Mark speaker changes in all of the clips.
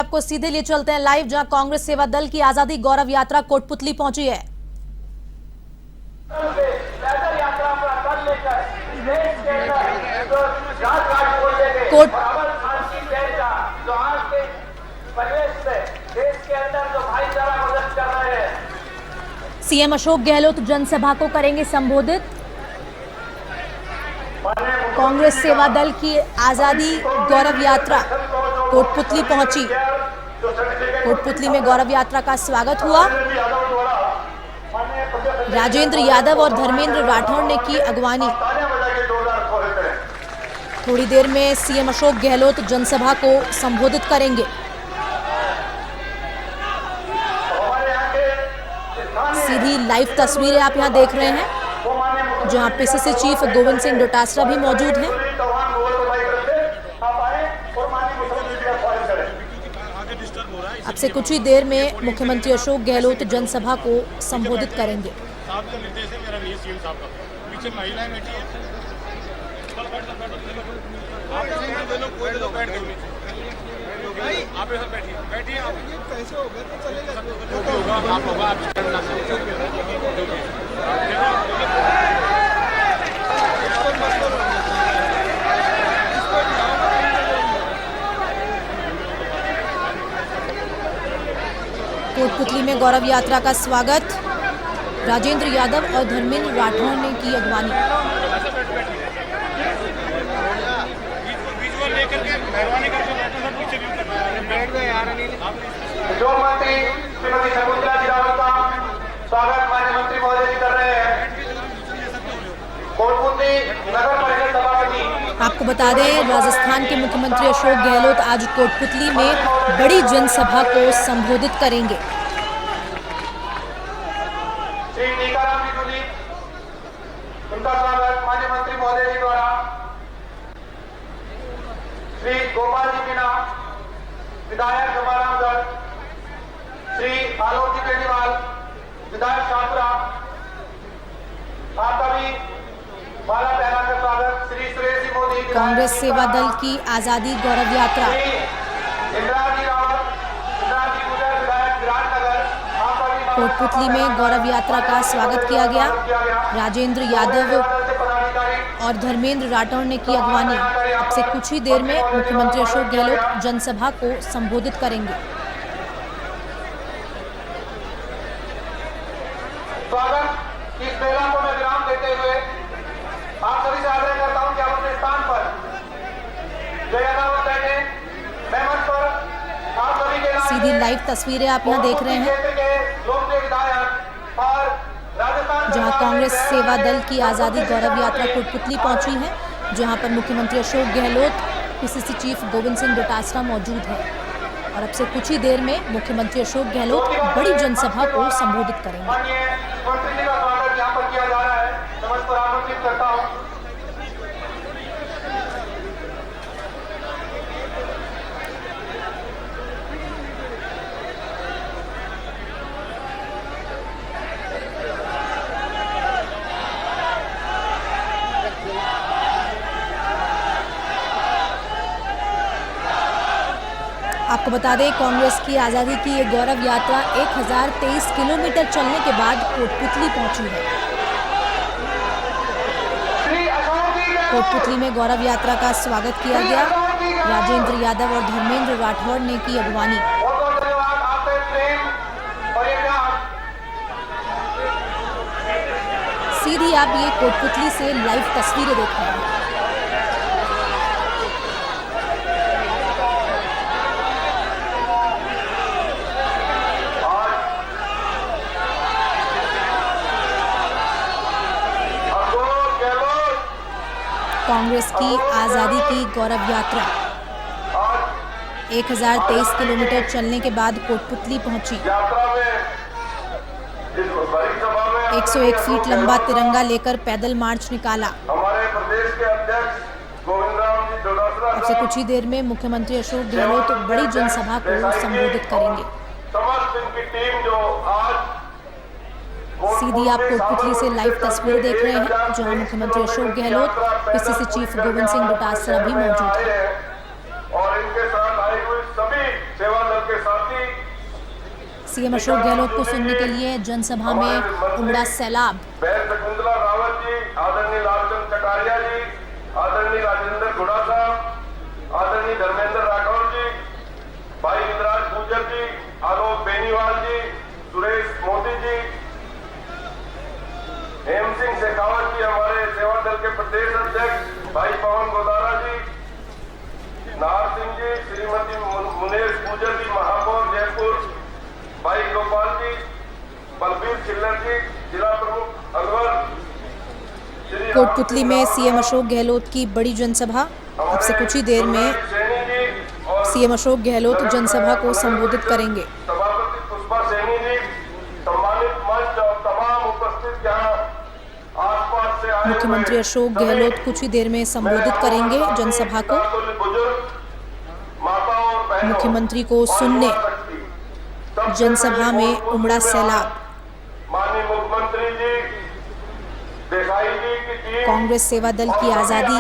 Speaker 1: आपको सीधे ले चलते हैं लाइव, जहां कांग्रेस सेवा दल की आजादी गौरव यात्रा कोटपुतली पहुंची है। कोट सीएम अशोक गहलोत जनसभा को करेंगे संबोधित। कांग्रेस सेवा दल की आजादी गौरव यात्रा कोटपुतली पहुंची। कोटपुतली में गौरव यात्रा का स्वागत हुआ। राजेंद्र यादव और धर्मेंद्र राठौड़ ने की अगवानी। थोड़ी देर में सीएम अशोक गहलोत जनसभा को संबोधित करेंगे। सीधी लाइव तस्वीरें आप यहां देख रहे हैं, जहां पीसीसी चीफ गोविंद सिंह डोटासरा भी मौजूद हैं। अब से कुछ ही देर में मुख्यमंत्री अशोक गहलोत जनसभा को संबोधित करेंगे। कोटपुतली में गौरव यात्रा का स्वागत। राजेंद्र यादव और धर्मेंद्र राठौड़ ने की अगवानी।
Speaker 2: जो मंत्री श्रीमती शकुंतला जी रावत का स्वागत माननीय मंत्री महोदय जी कर रहे हैं। कोटपुतली नगर परिषद सभापति।
Speaker 1: आपको बता दें, राजस्थान के मुख्यमंत्री अशोक गहलोत आज कोटपुतली में बड़ी जनसभा को संबोधित करेंगे।
Speaker 2: श्री टीकाराम जी दूली, उनका स्वागत माननीय मंत्री महोदय जी द्वारा। श्री गोपाल जी मीणा, विधायक जमारामगढ़। श्री आलोक जी बेनीवाल, विधायक शाहपुरा, आपका भी माला पहनाकर स्वागत। श्री सुरेश जी मोदी,
Speaker 1: कांग्रेस सेवा दल की आजादी गौरव यात्रा।
Speaker 2: इंदिरा जी रावत, इंदिरा जी गुजर, विधायक विराटनगर, आपका भी
Speaker 1: कोटपुतली में गौरव यात्रा का स्वागत किया गया। राजेंद्र यादव और धर्मेंद्र राठौड़ ने की अगवानी। अब से कुछ ही देर में मुख्यमंत्री अशोक गहलोत जनसभा को संबोधित करेंगे।
Speaker 2: स्वागत इस बेला को मैं विराम देते हुए आप सभी से आग्रह करता हूं कि आप अपने स्थान पर जो यथावत बैठे। मैं मंच पर आप सभी के
Speaker 1: सीधी लाइव तस्वीरें आप यहां देख रहे हैं,
Speaker 2: क्षेत्र के लोकप्रिय विधायक और राजस्थान
Speaker 1: जहां कांग्रेस सेवा दल की आजादी गौरव यात्रा कोटपुतली पहुंची है, जहां पर मुख्यमंत्री अशोक गहलोत, पीसीसी चीफ गोविंद सिंह डोटासरा मौजूद है। और अब से कुछ ही देर में मुख्यमंत्री अशोक गहलोत बड़ी जनसभा को संबोधित करेंगे।
Speaker 2: माननीय मंत्री जी का स्वागत यहाँ पर किया जा रहा है। मैं मंच पर आमंत्रित करता हूँ।
Speaker 1: आपको बता दें, कांग्रेस की आजादी की ये गौरव यात्रा 1023 किलोमीटर चलने के बाद कोटपुतली पहुंची है। कोटपुतली में गौरव यात्रा का स्वागत किया गया। राजेंद्र यादव और धर्मेंद्र राठौड़ ने की अगवानी। सीधी आप ये कोटपुतली से लाइव तस्वीरें देख रहे हैं। कांग्रेस की आजादी की गौरव यात्रा 1023 किलोमीटर चलने के बाद कोटपुतली पहुंची। 101 फीट लंबा तिरंगा लेकर पैदल मार्च निकाला।
Speaker 2: हमारे प्रदेश के अध्यक्ष गोविंद राम जी डोटासरा
Speaker 1: अब से कुछ ही देर में मुख्यमंत्री अशोक गहलोत बड़ी जनसभा को संबोधित करेंगे।
Speaker 2: समस्त इनकी टीम जो आज
Speaker 1: सीधी आप कोटपुतली से लाइव तस्वीर देख रहे हैं, जहां मुख्यमंत्री अशोक गहलोत, पीसीसी चीफ गोविंद सिंह डोटासरा भी मौजूद हैं।
Speaker 2: और इनके साथ आई हुई सभी सेवा दल साथी
Speaker 1: सीएम अशोक गहलोत को सुनने के लिए जनसभा में उमड़ा सैलाब।
Speaker 2: बहन शकुंतला रावत जी, आदरणीय लालचंद कटारिया जी, आदरणीय राजेंद्र गुड़ा साहब, आदरणीय धर्मेंद्र राठौर जी, भाई इंद्राज गुजर जी, आलोक बेनीवाल जी, सुरेश मोदी जी, हेम सिंह शेखावत जी, हमारे सेवा दल के प्रदेश अध्यक्ष भाई पवन गोदारा जी, नार सिंह जी, श्रीमती मुनेश गुजर जी, महापौर जयपुर भाई गोपाल जी, बलबीर चिल्लर जी, जिला प्रमुख अलवर।
Speaker 1: कोटपुतली में सीएम अशोक गहलोत की बड़ी जनसभा। अब से कुछ ही देर में सीएम अशोक गहलोत जनसभा को संबोधित करेंगे।
Speaker 2: सभापति पुष्पा सैनी जी, सम्मानित मंच और तमाम उपस्थित यहाँ आसपास से आए
Speaker 1: मुख्यमंत्री अशोक गहलोत कुछ ही देर में संबोधित करेंगे जनसभा को। मुख्यमंत्री को सुनने जनसभा में उमड़ा सैलाब।
Speaker 2: माननीय मुख्यमंत्री जी, देसाई जी की टीम,
Speaker 1: कांग्रेस सेवा दल की आजादी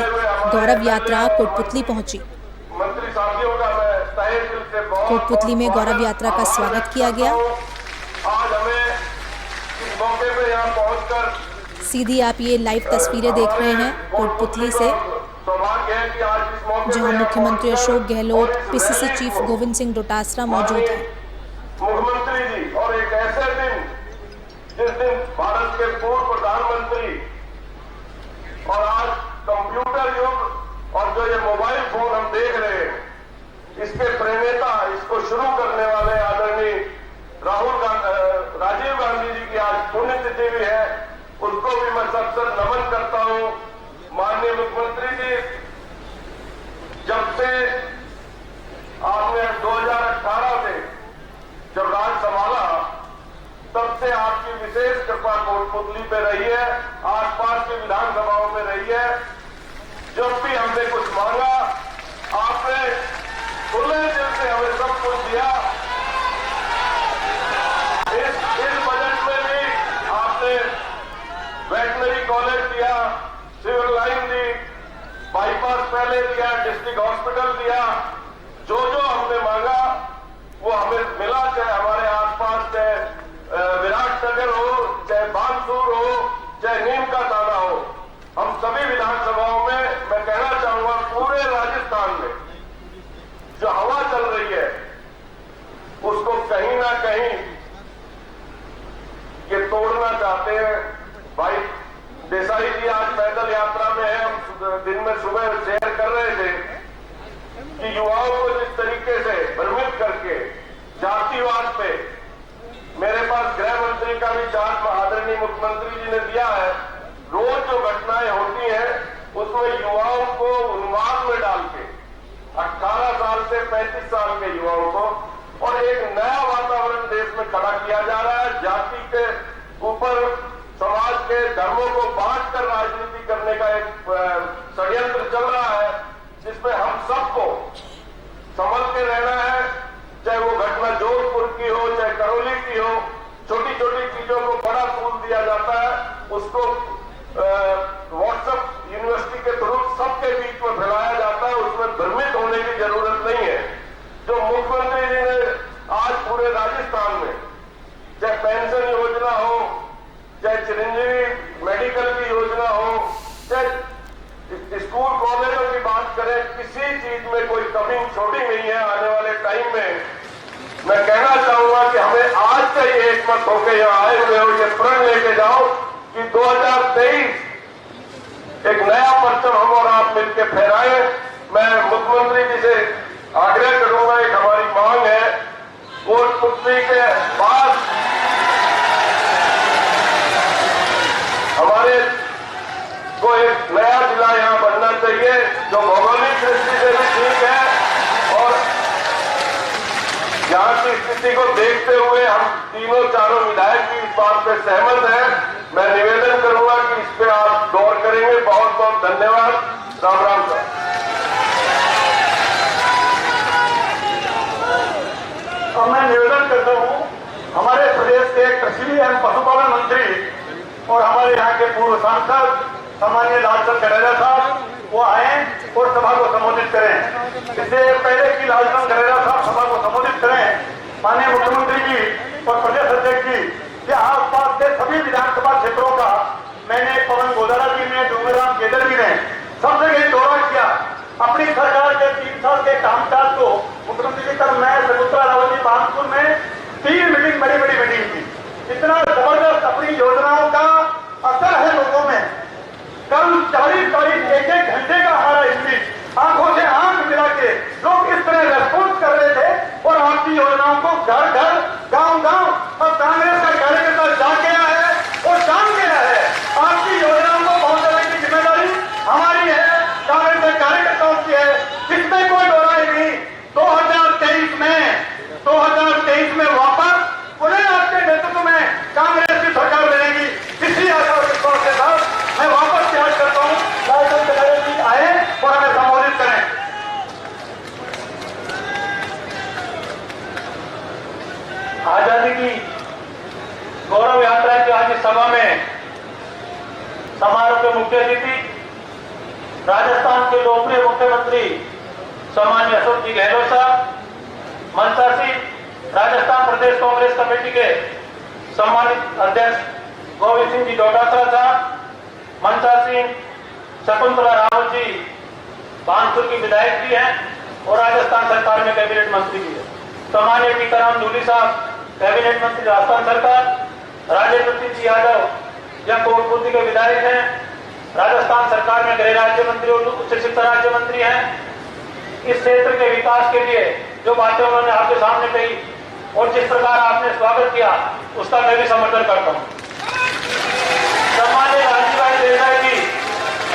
Speaker 1: गौरव यात्रा कोटपुतली पहुंची।
Speaker 2: मंत्री साथियों का मैं तहे दिल से
Speaker 1: कोटपुतली में गौरव यात्रा का स्वागत किया गया।
Speaker 2: आज हमें इस मौके पे यहाँ पहुंचकर
Speaker 1: सीधी आप ये लाइव तस्वीरें देख रहे हैं कोटपुतली से,
Speaker 2: सौभाग्य है कि आज इस मौके
Speaker 1: जहां मुख्यमंत्री अशोक गहलोत, पीसीसी चीफ गोविंद सिंह डोटासरा मौजूद हैं।
Speaker 2: मुख्यमंत्री जी, और एक ऐसे दिन जिस दिन भारत के पूर्व प्रधानमंत्री और आज कंप्यूटर युग और जो ये मोबाइल फोन हम देख रहे हैं, इसके प्रणेता, इसको शुरू करने वाले आदरणीय राजीव गांधी जी की आज पुण्यतिथि भी है, उसको भी मैं सबसे नमन करता हूं। माननीय मुख्यमंत्री जी, जब से आपने 2018 से जब राज संभाला, तब से आपकी विशेष कृपा कोटपुतली पे रही है, आसपास की विधानसभाओं में रही है। जब भी हमने कुछ मांगा, आपने खुले दिल से हमें सब कुछ दिया। इस बजट में भी आपने वेटनरी कॉलेज दिया, सिविल लाइन दी, बाईपास पहले दिया, डिस्ट्रिक्ट हॉस्पिटल दिया। जो जो हमने मांगा वो हमें मिला, चाहे हमारे आसपास चाहे विराटनगर हो, चाहे बानसूर हो, चाहे नीम का दाना हो। हम सभी विधानसभाओं में, मैं कहना चाहूंगा पूरे राजस्थान में जो हवा चल रही है, उसको कहीं ना कहीं ये तोड़ना चाहते हैं। भाई देसाई जी आज पैदल यात्रा में है, हम दिन में सुबह शेयर कर रहे थे कि युवाओं को जिस तरीके से भ्रमित करके जातिवाद पे, मेरे पास गृह मंत्री का भी चार्ज आदरणीय मुख्यमंत्री जी ने दिया है। रोज जो घटनाएं होती हैं उसमें युवाओं को उन्माद में डाल के 18 साल से 35 साल के युवाओं को, और एक नया वातावरण देश में खड़ा किया जा रहा है। जाति के ऊपर समाज के धर्मों को बांट कर राजनीति करने का एक षड्यंत्र चल रहा है, जिसमें हम सबको संभल के रहना है। चाहे वो घटना जोधपुर की हो, चाहे करौली की हो, छोटी छोटी चीजों को बड़ा फूल दिया जाता है, उसको व्हाट्सएप यूनिवर्सिटी के थ्रू सबके बीच में फैलाया जाता है। उसमें भ्रमित होने की जरूरत नहीं है। जो मुख्यमंत्री जी ने आज पूरे राजस्थान में, चाहे पेंशन योजना हो, चाहे चिरंजीवी मेडिकल की योजना हो, चाहे स्कूल कॉलेजों की बात करें, किसी चीज में कोई कमी छोटी नहीं है। आने वाले टाइम में मैं कहना चाहूंगा कि हमें आज से ही एक मत होकर यहाँ आए हुए हो, ये प्रण लेके जाओ कि 2023 एक नया परचम हम और आप मिलकर फहराएं। मैं मुख्यमंत्री जी से आग्रह करूंगा, एक हमारी मांग है, कोटपुतली के पास हमारे को एक नया जिला यहाँ बनना चाहिए, जो भौगोलिक दृष्टि से भी ठीक है, और यहाँ की स्थिति को देखते हुए हम तीनों चारों विधायक भी इस बात पे सहमत हैं। मैं निवेदन करूंगा कि इस पे आप गौर करेंगे। बहुत बहुत धन्यवाद। राम राम सर।
Speaker 3: और मैं निवेदन करता हूँ, हमारे प्रदेश के कृषि एवं पशुपालन मंत्री और हमारे यहाँ के पूर्व सांसद सामान्य लालचंद कटारिया साहब वो आए और सभा को संबोधित करें। इससे पहले कि लालचंद कटारिया साहब सभा को संबोधित करें, ने सबसे कहीं दौरा किया अपनी सरकार के 3 साल के कामकाज को मुख्यमंत्री जी कल मैं समुद्रा रावत जी कानपुर में 3 मीटिंग बड़ी मीटिंग थी। इतना जबरदस्त अपनी योजनाओं का असर है लोगों में। कल 40 एक घंटे का हमारा स्पीच आंखों से आंख मिला के लोग इस तरह रेस्पॉन्स कर रहे थे और आपकी योजनाओं को घर घर गांव और कांग्रेस का कार्यकर्ता जान गया है और जान गया है आपकी योजनाओं को पहुंचाने की जिम्मेदारी हमारी है, कांग्रेस के कार्यकर्ताओं की है। इसमें कोई दो राय नहीं। 2023 में वापस पुनः आपके नेतृत्व में कांग्रेस की सरकार बनेगी। इसी आशा और विश्वास के साथ मैं वापस याद करता हूँ लालचंद कटारिया जी आए और हमें संबोधित करें। आजादी की गौरव यात्रा की आज इस सभा में समारोह के मुख्य अतिथि राजस्थान के लोकप्रिय मुख्यमंत्री सम्माननीय अशोक जी गहलोत साहब, मंचासीन राजस्थान प्रदेश कांग्रेस कमेटी के सम्मानित अध्यक्ष गोविंद सिंह जी डोटासरा साहब, मंचासीन शकुंतला रावत जी कानपुर की विधायक भी हैं और राजस्थान सरकार में कैबिनेट मंत्री भी है, सम्माननीय टीकाराम जूली साहब कैबिनेट मंत्री राजस्थान सरकार, राजेंद्र सिंह यादव या कोटपुर के विधायक हैं, राजस्थान सरकार में गृह राज्य मंत्री और उच्च शिक्षा राज्य मंत्री हैं। इस क्षेत्र के विकास के लिए जो बातें उन्होंने आपके सामने कही और जिस प्रकार आपने स्वागत किया उसका मैं भी समर्थन करता हूं। सम्माननीय राजीव भाई देसाई जी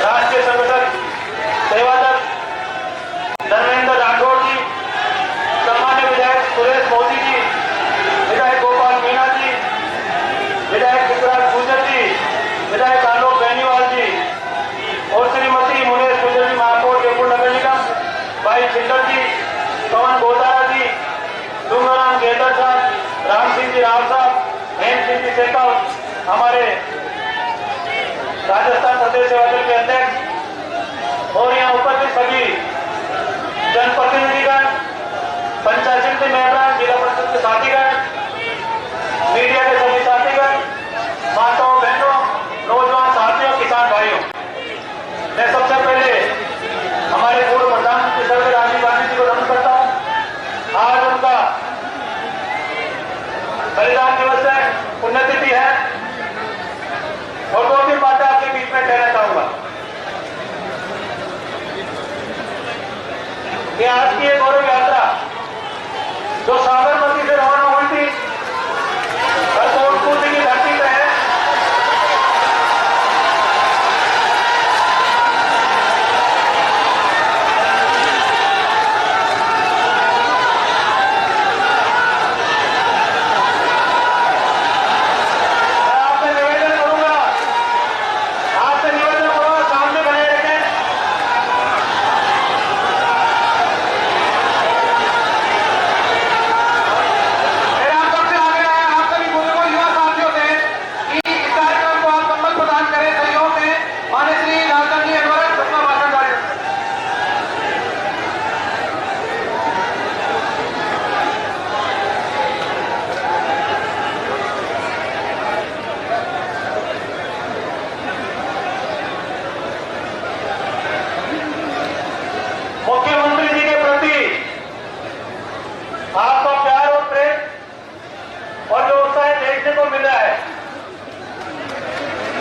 Speaker 3: राष्ट्रीय संगठन सेवादल, धर्मेंद्र राठौड़ जी, सम्माननीय विधायक सुरेश मोदी जी, विधायक गोपाल मीणा जी, विधायक विक्रांत गुर्जर जी, विधायक आलोक बेनीवाल जी और श्रीमती मुनेश गुर्जर जी महापौर जयपुर नगर निगम, भाई छिंदर जी, पवन गोदारा जी, डूंगराम गेदर साहब, राम सिंह जी राव साहब, हेम सिंह जी शेखावत, हमारे राजस्थान प्रदेश सेवादल के अध्यक्ष और यहाँ उपस्थित सभी जनप्रतिनिधिगण, पंचायत समिति मेंबरान, जिला परिषद के साथीगण, मीडिया के सभी साथीगण, माताओं बहनों, नौजवान साथियों, किसान भाइयों, मैं सबसे पहले हमारे पूर्व प्रधानमंत्री स्वर्गीय राजीव गांधी जी को नमन करता हूं। आज उनका बलिदान दिवस है, पुण्यतिथि है और 2-3 बातें आपके बीच में कहना चाहूंगा कि आज की ये गौरव यात्रा जो साबरमती से रवाना हुई थी और कोटपुर की धरती पे है, मुख्यमंत्री जी के प्रति आपका प्यार और प्रेम और जो उत्साह देखने को मिला है,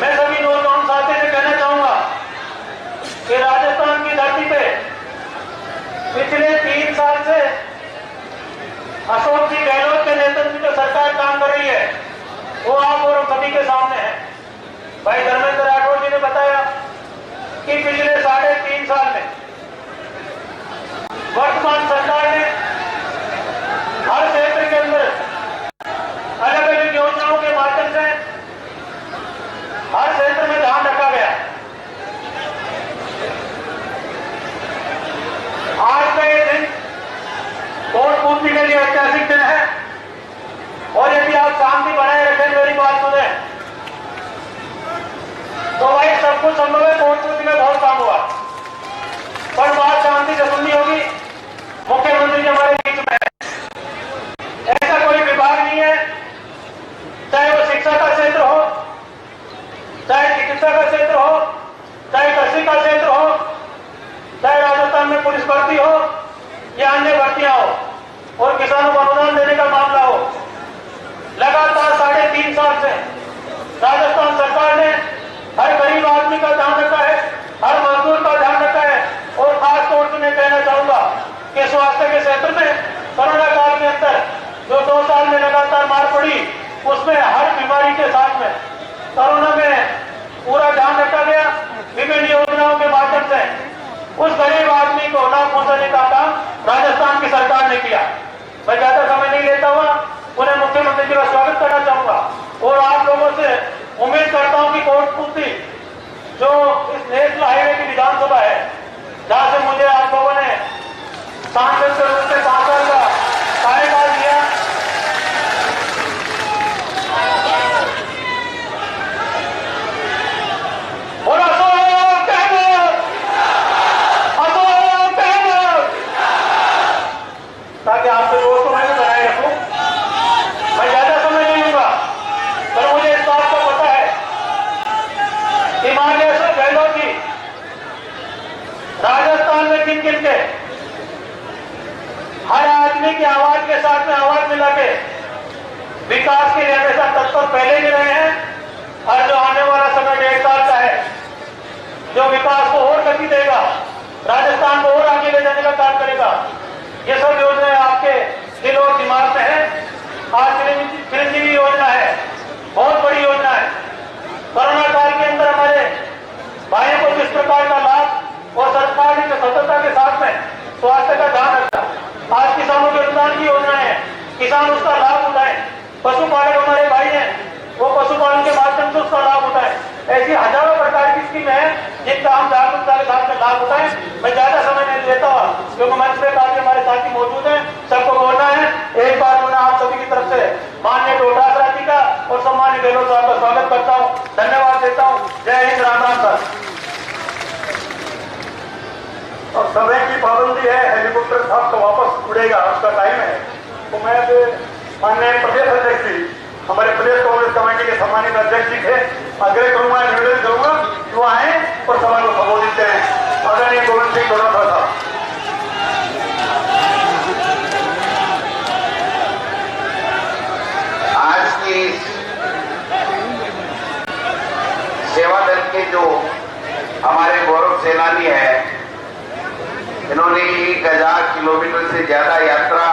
Speaker 3: मैं सभी नौजवान साथी से कहना चाहूंगा कि राजस्थान की धरती पे पिछले 3 साल से अशोक जी गहलोत के नेतृत्व में जो सरकार काम कर रही है वो आप और सभी के सामने है। भाई धर्मेंद्र राठौड़ जी ने बताया कि पिछले 3.5 साल में वर्तमान सरकार ने हर क्षेत्र के अंदर अलग अलग योजनाओं के माध्यम से हर क्षेत्र में ध्यान रखा गया। आज का ये दिन वोट पूर्ति के लिए ऐतिहासिक दिन है और यदि आप शांति बनाए रखें, मेरी बात सुने, तो भाई सब कुछ संभव है। वोट पूर्ति में बहुत काम हुआ पर बात शांति से सुननी होगी। मुख्यमंत्री जी हमारे बीच में है, ऐसा कोई विभाग नहीं है, चाहे वो शिक्षा का क्षेत्र हो, चाहे चिकित्सा का क्षेत्र हो, चाहे कृषि का क्षेत्र क्षेत्र में कोरोना काल के अंदर जो 2 साल में लगातार मार पड़ी, उसमें हर बीमारी के साथ में कोरोना में पूरा ध्यान रखा गया। विभिन्न योजनाओं के माध्यम से उस गरीब आदमी को लाभ पहुंचाने का काम राजस्थान की सरकार ने किया। मैं ज्यादा समय नहीं लेता हुआ उन्हें मुख्यमंत्री जी का स्वागत करना चाहूंगा और आप लोगों से उम्मीद करता हूं कि कोटपुतली जो इस नेशनल हाईवे की विधानसभा है, जहां से मुझे आप लोगों ने सांसद के रूप में 5 साल का कार्यकाल दिया, ताकि आपसे दोस्तों में बनाए रखूं। मैं ज्यादा समय नहीं लूंगा, पर मुझे इस बात का पता है कि माननीय अशोक गहलोत जी राजस्थान में किन किन के हर आदमी की आवाज के साथ में आवाज मिला के विकास के लिए हमेशा तत्पर पहले भी रहे हैं और जो आने वाला समय 1.5 साल का है, जो विकास को और गति देगा, राजस्थान को और आगे ले जाने का काम करेगा, ये सब योजनाएं आपके दिल और दिमाग में है। आज चिरंजीवी योजना है, बहुत बड़ी योजना है। कोरोना काल के अंदर हमारे भाइयों को जिस प्रकार का लाभ और सरकार ने सतर्कता के साथ में स्वास्थ्य का ध्यान रखा, आज किसानों के अनुदान की योजना है, किसान उसका लाभ उठाए। पशुपालक हमारे भाई हैं, वो पशुपालन के माध्यम से उसका लाभ उठाए। ऐसी हजारों प्रकार की स्कीम है जिनका हम जागरूकता के साथ में लाभ उठाएं। मैं ज्यादा समय नहीं लेता हुआ क्योंकि मंच पे काफी हमारे साथी मौजूद हैं, सबको बोलना है। एक बार पुनः आप सभी की तरफ से माननीय डोटासरा जी का और सम्मानित गहलोत साहब का स्वागत करता हूँ, धन्यवाद देता हूँ। जय हिंद, राम राम सर।
Speaker 4: और समय की पाबंदी है, हेलीकॉप्टर साहब तो वापस उड़ेगा, उसका टाइम है। तो मैं माननीय प्रदेश अध्यक्ष जी, हमारे प्रदेश कांग्रेस कमेटी के सम्मानित अध्यक्ष जी थे, आग्रह करूंगा, निवेदन करूंगा कि वो आए और सभा को संबोधित करें। आदरणीय गोविंद सिंह डोटासरा साहब।
Speaker 5: आज की सेवा दल के जो हमारे गौरव सेनानी है, इन्होंने 1000 किलोमीटर से ज्यादा यात्रा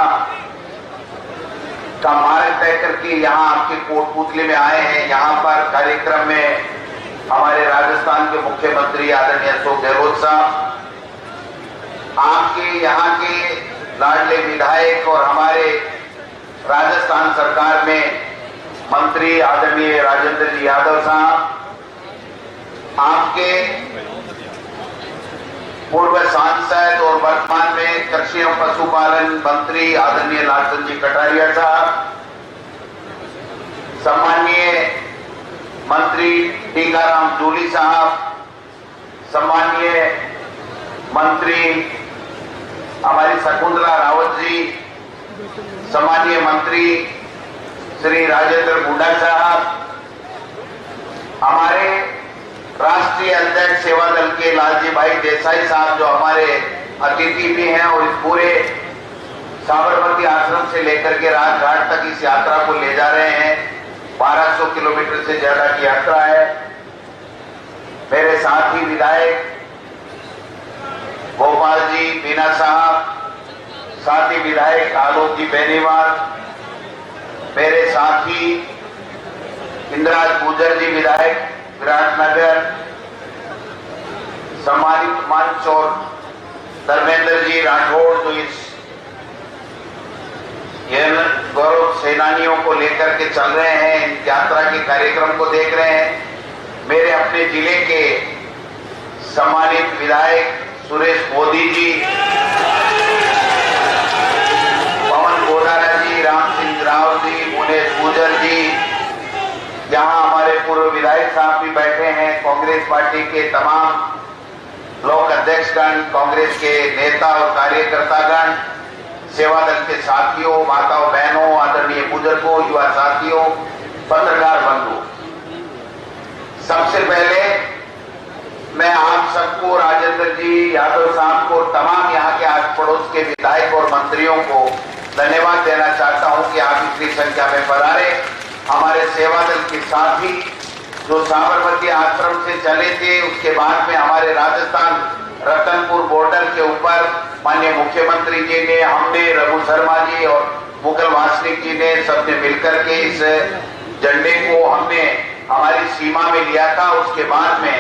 Speaker 5: का मार्ग तय करके यहाँ आपके कोटपुतली में आए हैं। यहाँ पर कार्यक्रम में हमारे राजस्थान के मुख्यमंत्री आदरणीय अशोक गहलोत साहब, आपके यहाँ के लाडले विधायक और हमारे राजस्थान सरकार में मंत्री आदरणीय राजेंद्र जी यादव साहब, आपके पूर्व सांसद और वर्तमान में कृषि एवं पशुपालन मंत्री आदरणीय लालचंद जी कटारिया साहब, सम्माननीय मंत्री टीकाराम जूली साहब, सम्माननीय मंत्री हमारी शकुंतला रावत जी, सम्माननीय मंत्री श्री राजेंद्र बुड्ढा साहब, हमारे राष्ट्रीय अध्यक्ष सेवा दल के लालजी भाई देसाई साहब जो हमारे अतिथि भी हैं और इस पूरे साबरमती आश्रम से लेकर के राजघाट तक इस यात्रा को ले जा रहे हैं। 1200 किलोमीटर से ज्यादा की यात्रा है। मेरे साथी विधायक गोपाल जी बीना साहब, साथी विधायक आलोक जी बेनीवाल, मेरे साथी इंद्राज गुजर जी विधायक विराटनगर, सम्मानित मंच और धर्मेंद्र जी राठौड़ जो इस गौरव सेनानियों को लेकर के चल रहे हैं, इन यात्रा के कार्यक्रम को देख रहे हैं। मेरे अपने जिले के सम्मानित विधायक सुरेश मोदी जी, पवन गोदारा जी, राम सिंह राव जी, मुनेश गुजर जी, यहाँ हमारे पूर्व विधायक साहब भी बैठे हैं, कांग्रेस पार्टी के तमाम ब्लॉक अध्यक्षगण, कांग्रेस के नेता और कार्यकर्तागण, सेवा दल के साथियों, माताओं बहनों, आदरणीय बुजुर्गों, युवा साथियों, पत्रकार बंधु, सबसे पहले मैं आप सबको, राजेंद्र जी यादव साहब को, तमाम यहाँ के आस पड़ोस के विधायक और मंत्रियों को धन्यवाद देना चाहता हूँ कि आप इतनी संख्या में पधारे। हमारे सेवा दल के साथी जो साबरमती आश्रम से चले थे, उसके बाद में हमारे राजस्थान रतनपुर बॉर्डर के ऊपर माननीय मुख्यमंत्री जी ने, हमने, रघु शर्मा जी और मुकुल वासनिक जी ने सबने मिलकर के इस झंडे को हमने हमारी सीमा में लिया था। उसके बाद में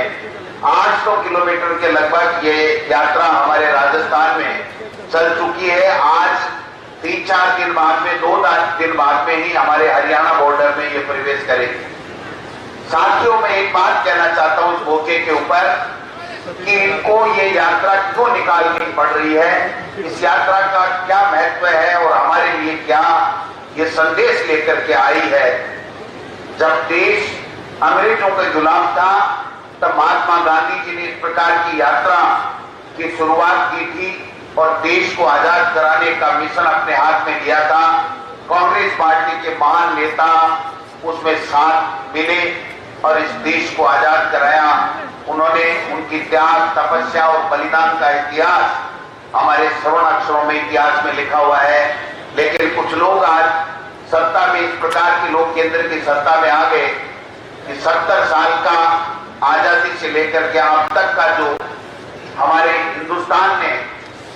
Speaker 5: 800 किलोमीटर के लगभग ये यात्रा हमारे राजस्थान में चल चुकी है। आज 3-4 दिन बाद में, 2 दिन बाद में ही हमारे हरियाणा बॉर्डर में ये प्रवेश करेगी। साथियों, मैं एक बात कहना चाहता हूं इस मौके के ऊपर कि इनको ये यात्रा क्यों निकालनी पड़ रही है, इस यात्रा का क्या महत्व है और हमारे लिए क्या ये संदेश लेकर के आई है। जब देश अंग्रेजों का गुलाम था तब महात्मा गांधी जी ने इस प्रकार की यात्रा की शुरुआत की थी और देश को आजाद कराने का मिशन अपने हाथ में लिया था। कांग्रेस पार्टी के महान नेता उसमें साथ मिले और इस देश को आजाद कराया। उन्होंने उनकी त्याग, तपस्या और बलिदान का इतिहास हमारे स्वर्ण अक्षरों में, इतिहास में लिखा हुआ है। लेकिन कुछ लोग आज सत्ता में इस प्रकार के लोग केंद्र की सत्ता में आ गए कि 70 साल का आजादी से लेकर के अब तक का जो हमारे हिंदुस्तान ने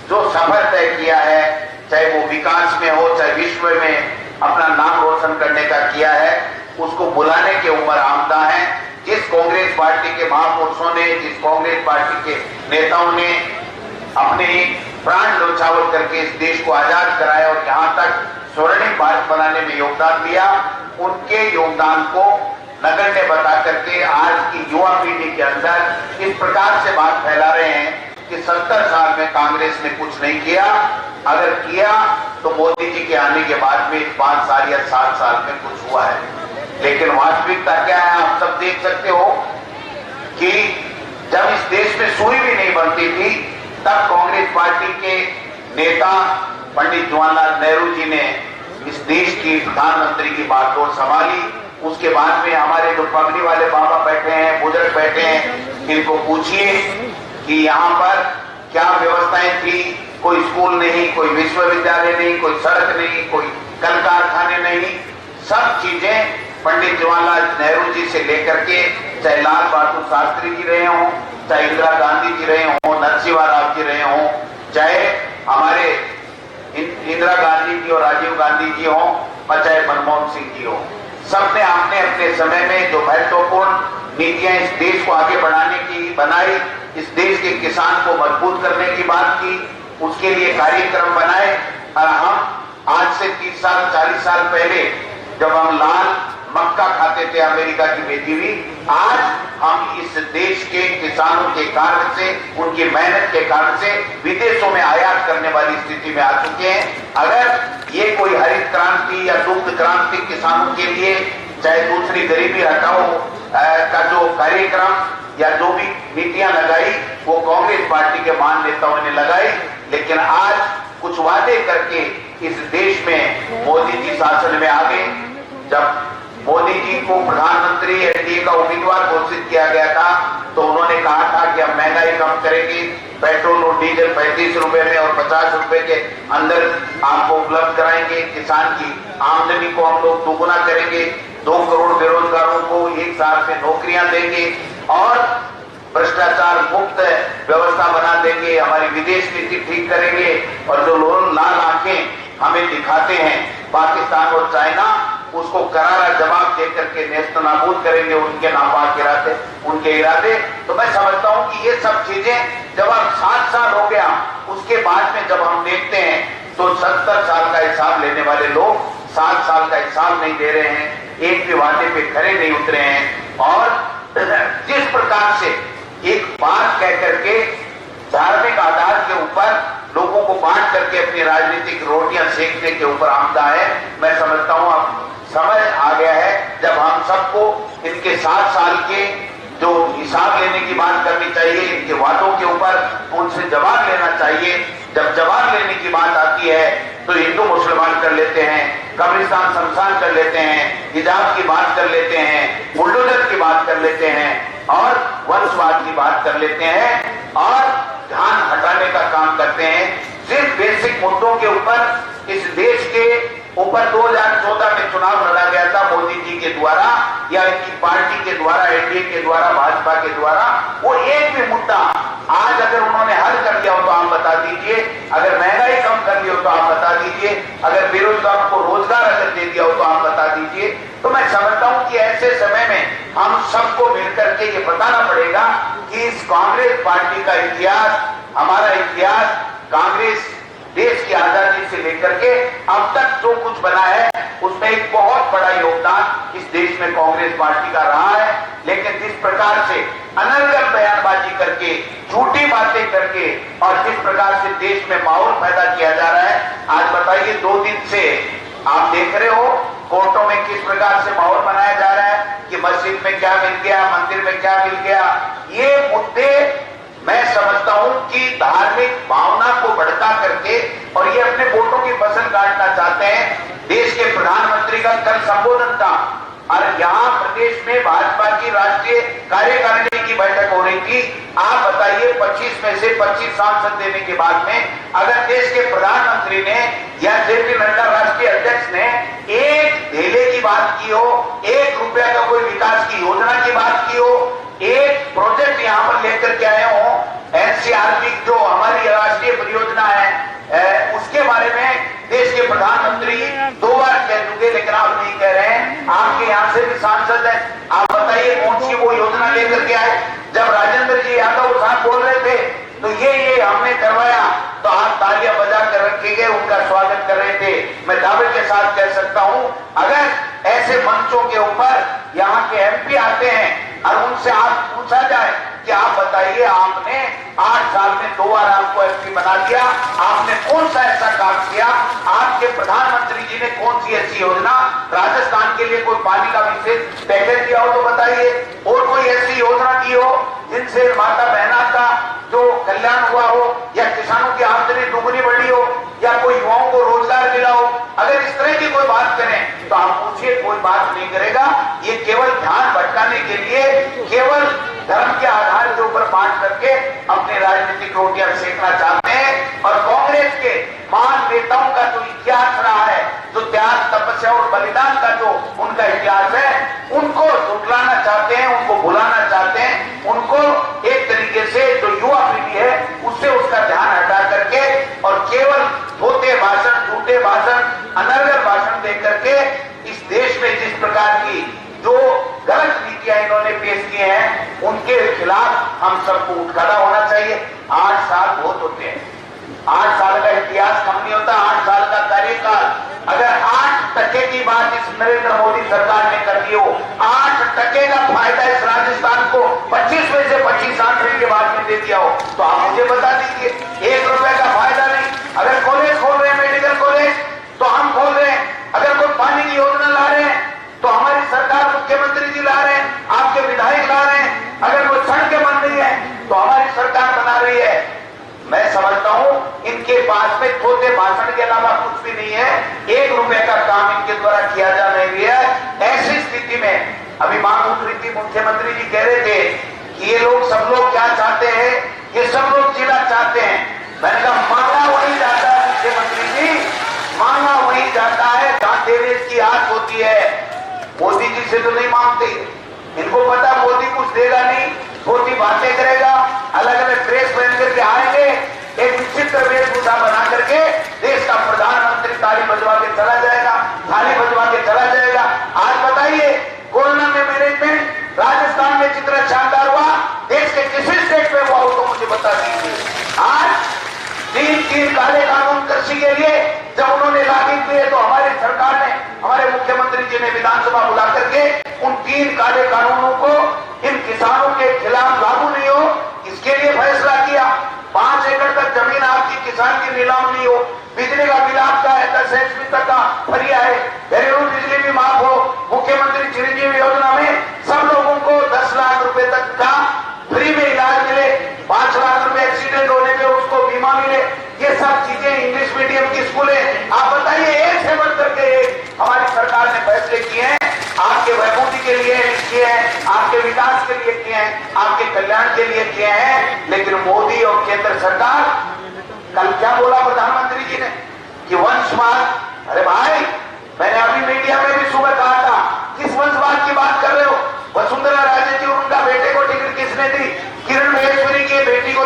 Speaker 5: जो सफर तय किया है, चाहे वो विकास में हो चाहे विश्व में अपना नाम रोशन करने का किया है, उसको बुलाने के उम्र आमदा है। जिस कांग्रेस पार्टी के महापुरुषों ने, जिस कांग्रेस पार्टी के नेताओं ने अपने प्राण न्यौछावर करके इस देश को आजाद कराया और यहाँ तक स्वर्णिम भारत बनाने में योगदान दिया, उनके योगदान को नगण्य बता करके आज की युवा पीढ़ी के अंदर इस प्रकार से बात फैला रहे हैं कि 70 साल में कांग्रेस ने कुछ नहीं किया। अगर किया तो मोदी जी के आने के बाद में 5 साल या 7 साल में कुछ हुआ है। लेकिन वास्तविकता क्या है, आप सब देख सकते हो कि जब इस देश में सुई भी नहीं बनती थी तब कांग्रेस पार्टी के नेता पंडित जवाहरलाल नेहरू जी ने इस देश की प्रधानमंत्री की बागडोर संभाली। उसके बाद में हमारे जो पगड़ी वाले बाबा बैठे हैं, बुजुर्ग बैठे हैं, इनको पूछिए कि यहाँ पर क्या व्यवस्थाएं थी। कोई स्कूल नहीं, कोई विश्वविद्यालय नहीं, कोई सड़क नहीं, कोई कल कारखाने नहीं। सब चीजें पंडित जवाहरलाल नेहरू जी से लेकर के, चाहे लाल बहादुर शास्त्री जी रहे हों, चाहे इंदिरा गांधी जी रहे हों, नरसिम्हा राव जी रहे हों, चाहे हमारे इंदिरा गांधी जी और राजीव गांधी जी हों और चाहे मनमोहन सिंह जी हों, सबने अपने अपने समय में जो महत्वपूर्ण नीतियां इस देश को आगे बढ़ाने की बनाई, इस देश के किसान को मजबूत करने की बात की, उसके लिए कार्यक्रम बनाए। और हम आज से 30 साल 40 साल पहले जब हम लाल मक्का खाते थे अमेरिका की भेजी हुई, आज हम इस देश के किसानों के कारण से, उनकी मेहनत के कारण से विदेशों में आयात करने वाली स्थिति में आ चुके हैं। अगर ये कोई हरित क्रांति या दुग्ध क्रांति किसानों के लिए, चाहे दूसरी गरीबी हटाओ का जो कार्यक्रम या जो भी नीतियां लगाई वो कांग्रेस पार्टी के महान नेताओं ने लगाई। लेकिन आज कुछ वादे करके इस देश में मोदी जी शासन में आ गए। जब मोदी जी को प्रधानमंत्री एनडीए का उम्मीदवार घोषित किया गया था तो उन्होंने कहा था कि हम महंगाई कम करेंगे, पेट्रोल और डीजल 35 रुपए में और 50 रुपए के अंदर आपको उपलब्ध कराएंगे, किसान की आमदनी को हम लोग दोगुना करेंगे, 2 करोड़ बेरोजगारों को 1 साल में नौकरियां देंगे और भ्रष्टाचार मुक्त व्यवस्था बना देंगे, हमारी विदेश नीति ठीक करेंगे। और जो लोग लाल आंखें हमें दिखाते हैं पाकिस्तान और चाइना, उसको करारा जवाब देकर के नेस्त नाबूद करेंगे उनके नापाक इरादे, उनके इरादे। तो मैं समझता हूं कि ये सब चीजें जब अब 7 साल हो गया, उसके बाद में जब हम देखते हैं तो 70 साल का हिसाब लेने वाले लोग 7 साल का हिसाब नहीं दे रहे हैं, एक भी वादे पे खड़े नहीं उतरे हैं। और जिस प्रकार से एक बात कह करके धार्मिक आधार के ऊपर लोगों को बांट करके अपनी राजनीतिक रोटियां सेकने के ऊपर आमदा है, मैं समझता हूं अब समय आ गया है जब हम सबको इनके 7 साल के जो हिसाब लेने की बात करनी चाहिए, इनके वादों के ऊपर उनसे जवाब लेना चाहिए। जब जवाब लेने की बात आती है तो हिंदू मुसलमान कर लेते हैं, कब्रिस्तान शमशान कर लेते हैं, हिजाब की बात कर लेते हैं, बुलडोजर की बात कर लेते हैं और वंशवाद की बात कर लेते हैं और ध्यान हटाने का काम करते हैं। सिर्फ बेसिक मुद्दों के ऊपर इस देश के ऊपर 2014 में चुनाव लड़ा गया था मोदी जी के द्वारा या इनकी पार्टी के द्वारा, एनडीए के द्वारा, भाजपा के द्वारा, वो एक भी मुद्दा आज अगर उन्होंने हल कर दिया हो तो आप बता दीजिए, अगर महंगाई कम कर दी हो तो आप बता दीजिए, अगर बेरोजगारों को रोजगार अगर दे दिया हो तो आप बता दीजिए। तो मैं समझता हूं कि ऐसे समय में हम सबको मिलकर के ये बताना पड़ेगा कि इस कांग्रेस पार्टी का इतिहास, हमारा इतिहास, कांग्रेस देश की आजादी से लेकर के अब तक जो कुछ बना है उसमें एक बहुत बड़ा योगदान इस देश में कांग्रेस पार्टी का रहा है। लेकिन जिस प्रकार से अनर्गल बयानबाजी करके, झूठी बातें करके और जिस प्रकार से देश में माहौल पैदा किया जा रहा है, आज बताइए 2 दिन से आप देख रहे हो कोर्टों में किस प्रकार से माहौल बनाया जा रहा है कि मस्जिद में क्या मिल गया, मंदिर में क्या मिल गया। ये मुद्दे मैं समझता हूं कि धार्मिक भावना को भड़का करके और ये अपने वोटों की फसल काटना चाहते हैं। देश के प्रधानमंत्री का कल संबोधन था और यहां प्रदेश में भाजपा की राष्ट्रीय कार्यकारिणी की बैठक हो रही थी। आप बताइए 25 में से 25 सांसद देने के बाद में अगर देश के प्रधानमंत्री ने या जेपी नड्डा राष्ट्रीय अध्यक्ष ने एक धेले की बात की हो, 1 रुपया का कोई विकास की योजना की बात की हो, एक प्रोजेक्ट यहां पर लेकर के आए हो, एनसीआरटी जो हमारी राष्ट्रीय परियोजना है उसके बारे में देश के प्रधानमंत्री 2 बार कह चुके, लेकिन आप नहीं कह रहे हैं। आपके यहां से भी सांसद है, आप बताइए कौन सी वो योजना लेकर के आए। जब राजेंद्र जी यादव साहब बोल रहे थे तो ये हमने करवाया तो आप तालियां बजा कर रखे गए, उनका स्वागत कर रहे थे। मैं दावे के साथ कह सकता हूं अगर ऐसे मंचों के ऊपर यहाँ के एमपी आते हैं और उनसे आप पूछा जाए कि आप बताइए आपने 8 साल में 2 बार आपको एमपी बना दिया, आपने कौन सा ऐसा काम किया, आपके प्रधानमंत्री जी ने कौन सी ऐसी योजना, राजस्थान के लिए कोई पानी का विशेष पैकेज दिया हो तो बताइए, और कोई ऐसी योजना की हो जिनसे माता बहना का जो कल्याण हुआ हो या किसानों की आमदनी दुगनी बढ़ी हो या कोई युवाओं को रोजगार मिला हो। अगर इस तरह की कोई बात करें तो आप पूछिए, कोई बात नहीं करेगा। ये केवल ध्यान भटकाने के लिए, केवल धर्म के आधार के ऊपर बांट करके अपनी राजनीतिक रोटियां सेकना चाहते हैं। और कांग्रेस के महान नेताओं का जो इतिहास रहा है, जो त्याग, तपस्या और बलिदान का जो उनका इतिहास है, उनको झुटलाना चाहते हैं, उनको भुलाना चाहते हैं, उनको एक तरीके से जो युवा पीढ़ी है उससे उसका ध्यान हटा करके और केवल धोते भाषण, झूठे भाषण, अनर्गल भाषण दे करके इस देश में जिस प्रकार की जो गलत नीतियां इन्होंने पेश किए हैं उनके खिलाफ हम सबको उठ खड़ा होना चाहिए। 8 साल बहुत होते हैं, 8 साल का इतिहास कम नहीं होता, 8 साल का कार्यकाल। अगर 8% की बात इस नरेंद्र मोदी सरकार ने कर दी हो, 8% का फायदा इस राजस्थान को 25 में से 25 सांसद के बाद में दे दिया हो तो आप मुझे बता दीजिए, 1 रुपए का फायदा नहीं। अगर कॉलेज खोल रहे हैं, मेडिकल कॉलेज, तो हम खोल रहे हैं। अगर कोई पानी की योजना ला रहे हैं तो हमारी सरकार, मुख्यमंत्री जी ला रहे हैं, आपके विधायक ला रहे हैं। अगर कोई सड़कें बन रही है तो हमारी सरकार बना रही है। मैं समझता हूं इनके पास में छोटे भाषण के अलावा कुछ भी नहीं है, 1 रुपए का काम इनके द्वारा किया जा नहीं रहा है। ऐसी स्थिति में अभी मांग उठ रही थी, मुख्यमंत्री जी कह रहे थे कि ये लोग सब लोग क्या चाहते हैं, ये सब लोग जिला चाहते हैं। मैंने कहा मांगा वही जाता है मुख्यमंत्री जी, मांगा वही जाता है जहां देने की आस होती है। मोदी जी से तो नहीं मांगते, इनको पता मोदी कुछ देगा नहीं, छोटी बातें करेगा, अलग अलग ड्रेस पहन करके आएंगे, एक विचित्र वेशभूषा बना करके देश का प्रधानमंत्री ताली बजवा के चला जाएगा, थाली बजवा के चला जाएगा। आज बताइए कोरोना में मैनेजमेंट राजस्थान में जितना शानदार हुआ, देश के किसी स्टेट में हुआ हो तो मुझे बता दीजिए। आज 3 काले कानून कृषि के लिए जब उन्होंने लागू किए तो हमारी सरकार ने, हमारे मुख्यमंत्री जी ने विधानसभा बुला करके उन 3 काले कानूनों को इन किसानों के खिलाफ लागू नहीं हो इसके लिए फैसला किया। 5 एकड़ तक जमीन आपकी किसान की नीलाम नहीं हो, बिजली का बिल आपका है 10 HP तक का फरिया है, घरेलू बिजली भी माफ हो, मुख्यमंत्री चिरंजीवी योजना में सब लोगों को 10 लाख रुपए तक का फ्री में इलाज मिले, 5 लाख रुपए एक्सीडेंट होने पे उसको बीमा मिले। ये सब चीजें इंग्लिश मीडियम की स्कूलें, आप बताइए एक से बढ़ करके एक हमारी सरकार ने फैसले किए हैं, आपके वैभूति के लिए किए हैं, आपके विकास के लिए किए हैं, आपके कल्याण के लिए किए हैं। लेकिन मोदी और केंद्र सरकार, कल क्या बोला प्रधानमंत्री जी ने कि वंशवाद। अरे भाई, मैंने अभी मीडिया में भी सुबह कहा था, किस वंशवाद की बात कर रहे हो? वसुंधरा राजे जी और उनका बेटे को टिकट किसने दी? किरण महेश्वरी की बेटी को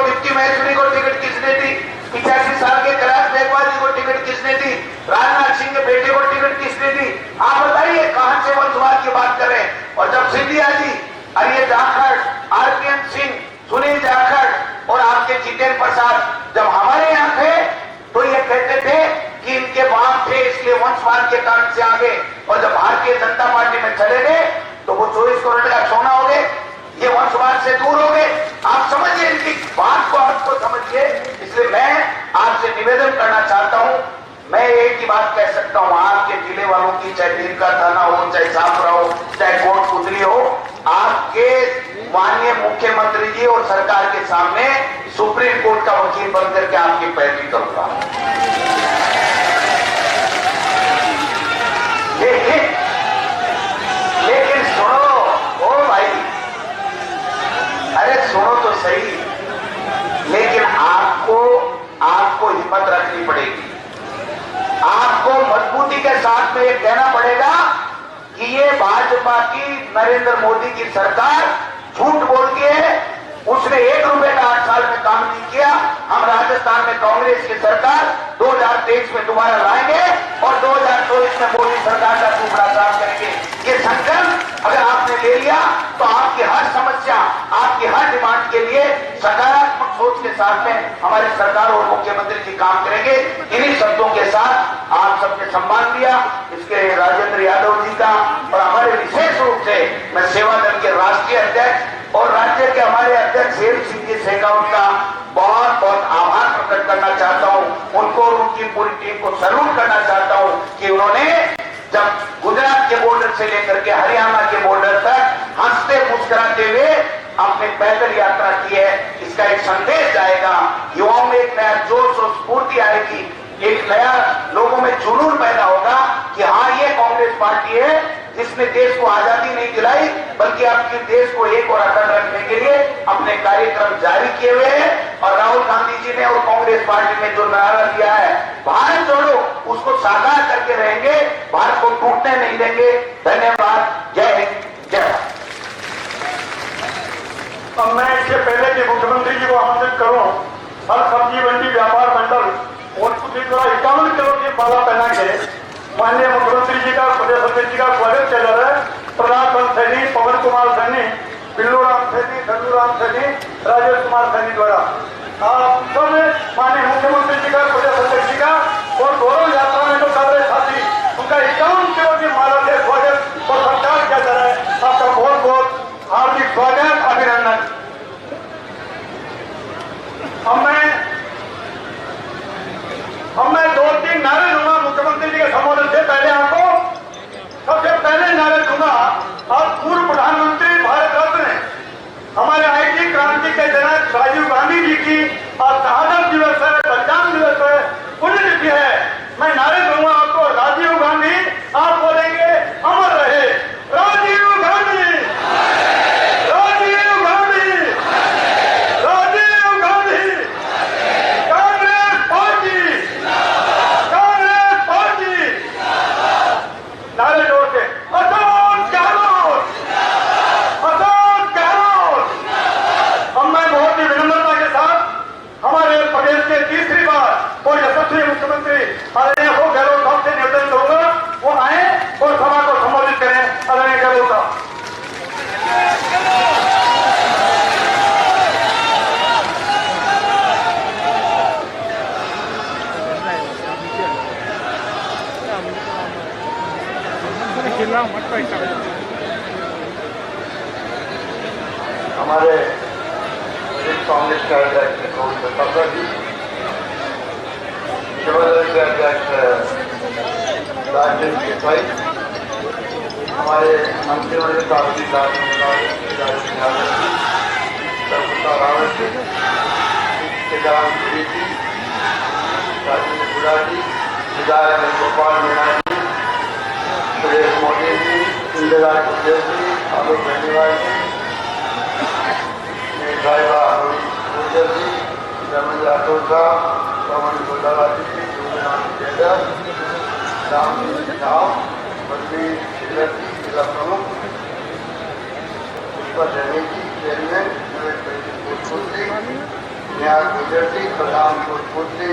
Speaker 5: बात को आपको समझिए। इसलिए मैं आपसे निवेदन करना चाहता हूं, मैं एक ही बात कह सकता हूं, आपके जिले वालों की, चाहे नीमका थाना हो, चाहे साफरा हो, चाहे कोटपुतली हो, आपके माननीय मुख्यमंत्री जी और सरकार के सामने सुप्रीम कोर्ट का वकील बनकर के आपकी पैरवी करूंगा। लेकिन सुनो ओ भाई, अरे सुनो तो सही, लेकिन आपको हिम्मत रखनी पड़ेगी। आपको मजबूती के साथ में ये कहना पड़ेगा कि ये भाजपा की, नरेंद्र मोदी की सरकार झूठ बोलती है, उसने 1 रुपए का 8 साल में काम नहीं किया। हम राजस्थान में कांग्रेस की सरकार 2023 में दोबारा लाएंगे और 2024 में मोदी सरकार का टुकड़ा साफ करेंगे। ये संकल्प अगर आपने ले लिया तो आपकी हर समस्या, आपकी हर डिमांड के लिए सकारात्मक सोच के साथ में हमारी सरकार और मुख्यमंत्री जी काम करेंगे। इन्हीं शब्दों के साथ आप सबने सम्मान दिया इसके राजेंद्र यादव जी का, और हमारे विशेष रूप से मैं सेवा दल के राष्ट्रीय अध्यक्ष और राज्य के हमारे अध्यक्ष शेर सिंह जी शेखावत का बहुत बहुत आभार प्रकट करना चाहता हूं। उनको और उनकी पूरी टीम को सैल्यूट करना चाहता हूं कि उन्होंने जब गुजरात के बॉर्डर से लेकर के हरियाणा के बॉर्डर तक हंसते मुस्कुराते हुए अपने पैदल यात्रा की है। इसका एक संदेश जाएगा, युवाओं में एक नया जोश और स्फूर्ति आएगी, एक नया लोगों में जुनून पैदा होगा कि हाँ, ये कांग्रेस पार्टी है जिसने देश को आजादी नहीं दिलाई, बल्कि आपके देश को एक और अखंड रखने के लिए अपने कार्यक्रम जारी किए हुए हैं। और राहुल गांधी जी ने और कांग्रेस पार्टी ने जो नारा दिया है, भारत जोड़ो, उसको साकार करके रहेंगे, भारत को टूटने नहीं देंगे। धन्यवाद। जय हिंद, जय भारत।
Speaker 4: अब मैं इससे पहले कि मुख्यमंत्री जी को आमंत्रित करूं, फल सब्जी मंडी व्यापार मंडल कोटपुतली द्वारा 51 करोड़ की माला पहना के माननीय मुख्यमंत्री जी का, प्रदेश अध्यक्ष जी का स्वागत किया जा रहा है। प्रहलाद बंद सैनी, पवन कुमार सैनी, बिल्लू राम सैनी, धनु राम सैनी, राजेश कुमार सैनी द्वारा आप सब माननीय मुख्यमंत्री जी का, प्रदेश अध्यक्ष जी का और गौरव यात्रा में जो सारे साथी, उनका 51 करोड़ की माला से स्वागत और सत्कार किया जा रहा है। आपका बहुत बहुत हार्दिक स्वागत, अभिनंदन। अब मैं 2-3 नारे दूंगा मुख्यमंत्री जी के संबोधन से पहले। आपको सबसे पहले नारे दूंगा, और पूर्व प्रधानमंत्री भारत रत्न हमारे आईटी क्रांति के जनक राजीव गांधी जी की और शहादत दिवस है, बलिदान दिवस है, पुण्यतिथि है। मैं नारे दूंगा आपको, राजीव गांधी, आप बोलेंगे अमर रहे राजीव गांधी, राजीव गांधी, राजीव गांधी, कांग्रेस पार्टी, कांग्रेस पार्टी। नारे जोर के अशोक गहलोत, अशोक गहलोत। अब मैं बहुत ही विनम्रता के साथ हमारे प्रदेश के तीसरी बार और यशस्वी मुख्यमंत्री आदरणीय अशोक गहलोत साहब से निवेदन करूंगा, वो आए और सभा को संबोधित करें। आदरणीय गहलोत साहब।
Speaker 6: हमारे कांग्रेस के अध्यक्ष गोविंद ठाकुर जी, शिवदल के अध्यक्ष राजेंद्र भाई, हमारे मंत्रिमंडल का अधिकारी रावत जी, केदारनाथ जी, राजेंद्र गुड़ा जी, विधायक गोपाल मीणा जी, सुरेश मोदी जी, इंदिरा गुर्जर जी, आलोक बेनीवाल जी, साहिबा गुर्जर जी, रमन राठौर साहब, पवन गोदारा जी, राम साहब, बलवीर शिलर जी, जिला प्रमुख, पुष्पा जैनी जी, चेयरमैन, कोटपुतली, न्याय गुर्जर जी, प्रधान कोटपुतली,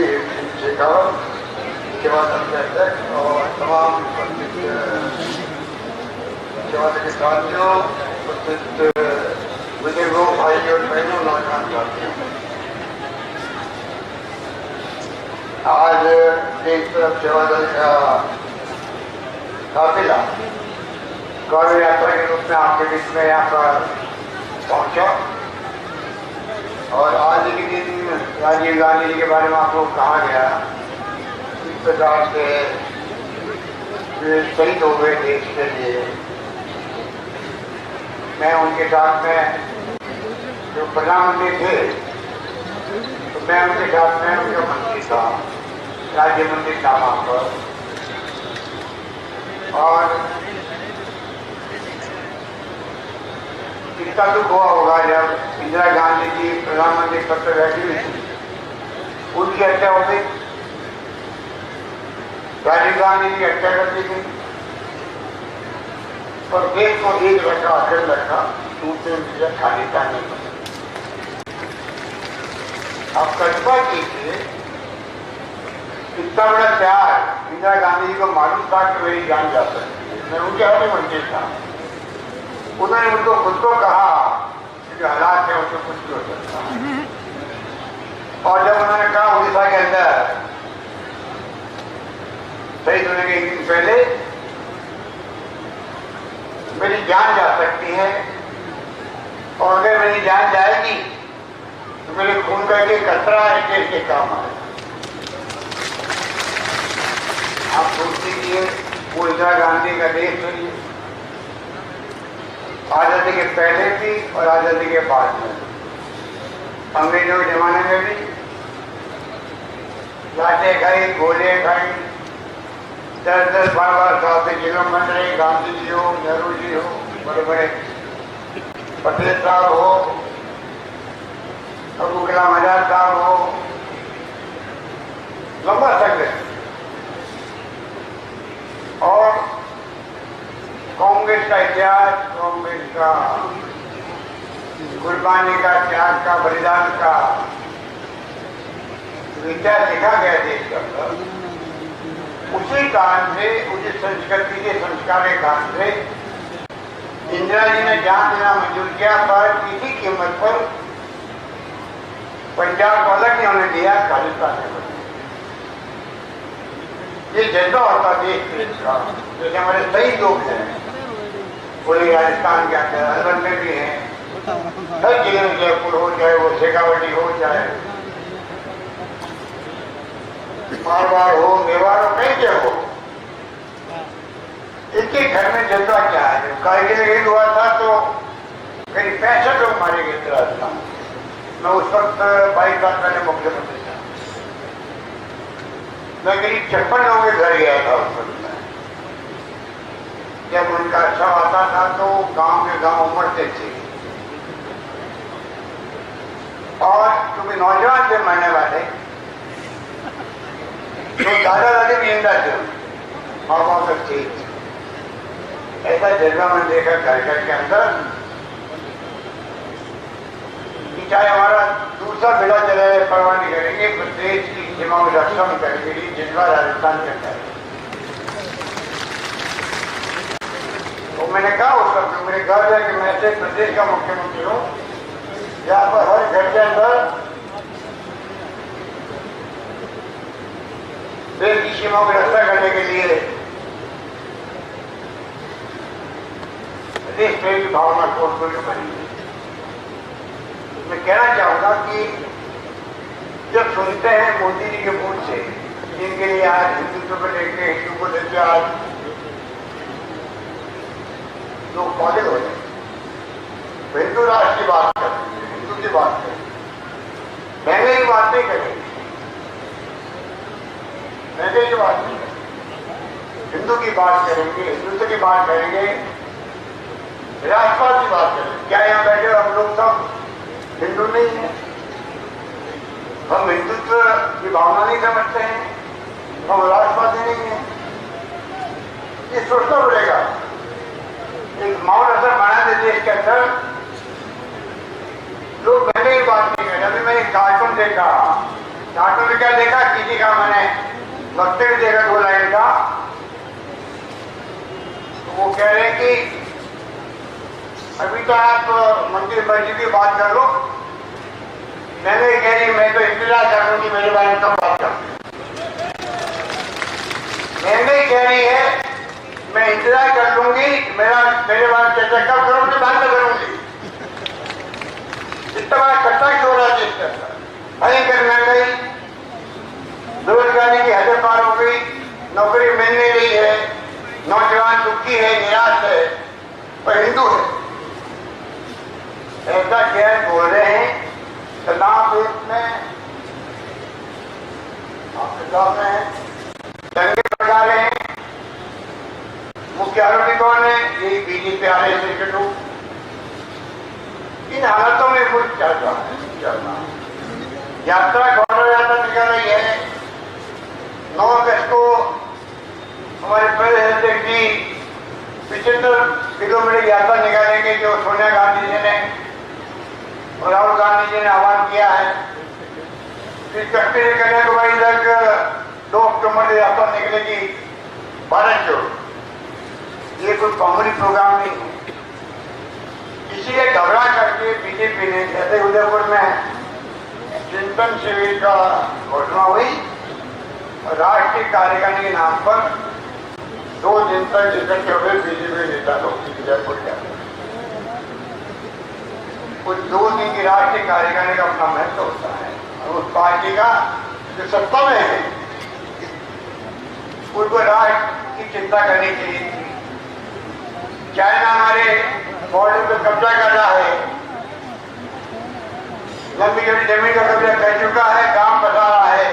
Speaker 6: शेखावत, सेवा दल के अध्यक्ष और तमाम सेवा दल के साथियों, बुजुर्गों, भाई और बहनों, नौजवान साथियों, आज एक तरफ सेवा दल का काफिला गौरव यात्रा के रूप में आपके बीच में यहाँ पर पहुंचा और आज के दिन राजीव गांधी जी के बारे में आपको कहा गया इस प्रकार से वे शहीद हो गए देश के लिए। मैं उनके साथ में जो प्रधानमंत्री थे तो मैं उनके साथ में उनका मंत्री था, राज्य मंत्री था वहाँ पर। और कितना दुख हुआ होगा जब इंदिरा गांधी जी प्रधानमंत्री पद पर बैठी हुई थी, उनकी हत्या हो गई, राजीव गांधी की हत्या कर दी गई और देश को एक रखा, अखंड रखा, दूसरे खालिस्तान नहीं बना। आप कल्पना कीजिए इतना बड़ा प्यार इंदिरा गांधी जी को मालूम था कि मेरी जान जा सकती है। मैं उनके हर मंत्री था, उन्होंने उनको खुद को कहा कि जो हालात है उससे कुछ भी हो सकता है। और जब उन्होंने कहा उड़ीसा के अंदर शहीद होने के एक दिन पहले मेरी जान जा सकती है और अगर मेरी जान जाएगी तो मेरे खून का एक कतरा देश के काम आए। आप सोच लीजिए वो इंदिरा गांधी का देश है, आजादी के पहले भी और आजादी के बाद में। अंग्रेजों के जमाने में भी लाठें खाई, गोले खाई, 10-10, 12 साल से जेलों में बन रहे गांधी जी हो, नेहरू जी हो, बड़े बड़े पटेल साहब हो, अब्दुल कलाम आजाद साहब हो, लंबा संघर्ष। और कांग्रेस का इतिहास, कांग्रेस का कुर्बानी का, त्याग का, बलिदान का इतिहास लिखा गया देश के अंदर। उसी कारण से, उसी संस्कृति के संस्कार के कारण से इंदिरा जी ने जान देना मंजूर किया, पर किसी कीमत पर पंजाब को अलग नहीं होने दिया, खालिस्तान ने बना। ये जज्बा होता देश प्रेम का। जैसे हमारे कई लोग हैं पूरे राजस्थान के अंदर, अलवर में भी हैं, हर जिले में, जयपुर हो चाहे वो शेखावटी हो, चाहे मारवाड़ हो, मेवाड़ हो, कहीं के हो, एक एक घर में जज्बा क्या है। कारगिल युद्ध हुआ था तो करीब 65 लोग मारे गए राजस्थान। मैं उस वक्त 22 साल पहले मुख्यमंत्री था। मैं करीब 56 लोगों के घर गया था उस वक्त। जब उनका शव आता था तो गांव के गांव उमड़ते थे और क्योंकि नौजवान थे मरने वाले तो दादा दादी भी जिंदा थे, माँ बाप सब ठीक। ऐसा जज्बा मैंने देखा घर घर के अंदर कि चाहे हमारा दूसरा बेड़ा चले परवाह नहीं करेंगे, प्रदेश की सीमा में रक्षा करने के लिए जज्बा राजस्थान के अंदर। तो मैंने कहा उस वक्त मेरे घर है कि मैं ऐसे प्रदेश का मुख्यमंत्री हूँ जहाँ पर हर घर के अंदर देश की सीमाओं की रक्षा करने के लिए देश प्रेम की भावना को बनी। मैं कहना चाहूंगा कि जब सुनते हैं मोदी जी के मुंह से जिनके लिए आज हिंदुत्व को लेकर, हिंदू को लेकर आज लोग पागल हो जाए, हिंदू राष्ट्र की बात करें, हिंदू की बात करें, महंगाई की बात नहीं करेंगे, महंगाई की बात नहीं करेंगे, हिंदू की बात करेंगे, हिंदुत्व की बात करेंगे, राष्ट्रवाद की बात करेंगे। क्या यहाँ बैठे हम लोग सब हिंदू नहीं है? हम हिंदुत्व की भावना नहीं समझते हैं, हम राष्ट्रवादी नहीं है? ये सोचना पड़ेगा। एक माहौल असर बना दे देश के अंदर, लोग पहले ही बात नहीं करते। अभी मैंने कार्टून देखा, कार्टून में क्या देखा, किसी का मैंने वक्तव्य देखा 2 लाइन का, तो वो कह रहे हैं कि अभी तो आप मंदिर मस्जिद की बात कर लो, मैंने कह रही मैं तो इंतजार कर लूंगी मेरे बारे में कब बात कर। मैंने कह रही है मैं इंतजार कर लूंगी, मेरे बारे में चर्चा कब करूंगी, बाद में करूंगी। इतना बड़ा कट्टा क्यों हो रहा है देश के अंदर? भयंकर महंगाई, बेरोजगारी की हदें पार हो गई, नौकरी मिलने नहीं है, नौजवान दुखी है, निराश है और हिंदू है। ऐसा क्या बोल रहे हैं? तनाव देश में दंगे भड़का रहे हैं। मुख्य आरोपी कौन है? यही बीजेपी आरएसएस के लोग। इन हालातों में कुछ चल रहा है। यात्रा गौरव यात्रा निकल रही है। 9 अगस्त को हमारे प्रदेश अध्यक्ष जी 75 किलोमीटर यात्रा निकालेंगे, जो सोनिया गांधी जी ने और राहुल गांधी जी ने आह्वान किया है। फिर कश्मीर से कन्याकुमारी तक 2 अक्टूबर से यात्रा निकलेगी, भारत जोड़ो। ये कोई कॉमेडी प्रोग्राम नहीं है। इसीलिए घबरा करके बीजेपी ने, जैसे उदयपुर में चिंतन शिविर का घोषणा हुई, राष्ट्रीय कार्यकारिणी के नाम पर 2 दिन तक इकट्ठे हुए बीजेपी नेता लोग उदयपुर के। कुछ 2 दिन की राष्ट्रीय कार्यकारिणी का अपना महत्व होता है और उस पार्टी का जो सत्ता में है उनको राष्ट्र की चिंता करनी चाहिए। चाइना हमारे बॉर्डर पर कब्जा कर रहा है, लंबी चौड़ी जमीन का कब्जा कर चुका है, काम बता रहा है।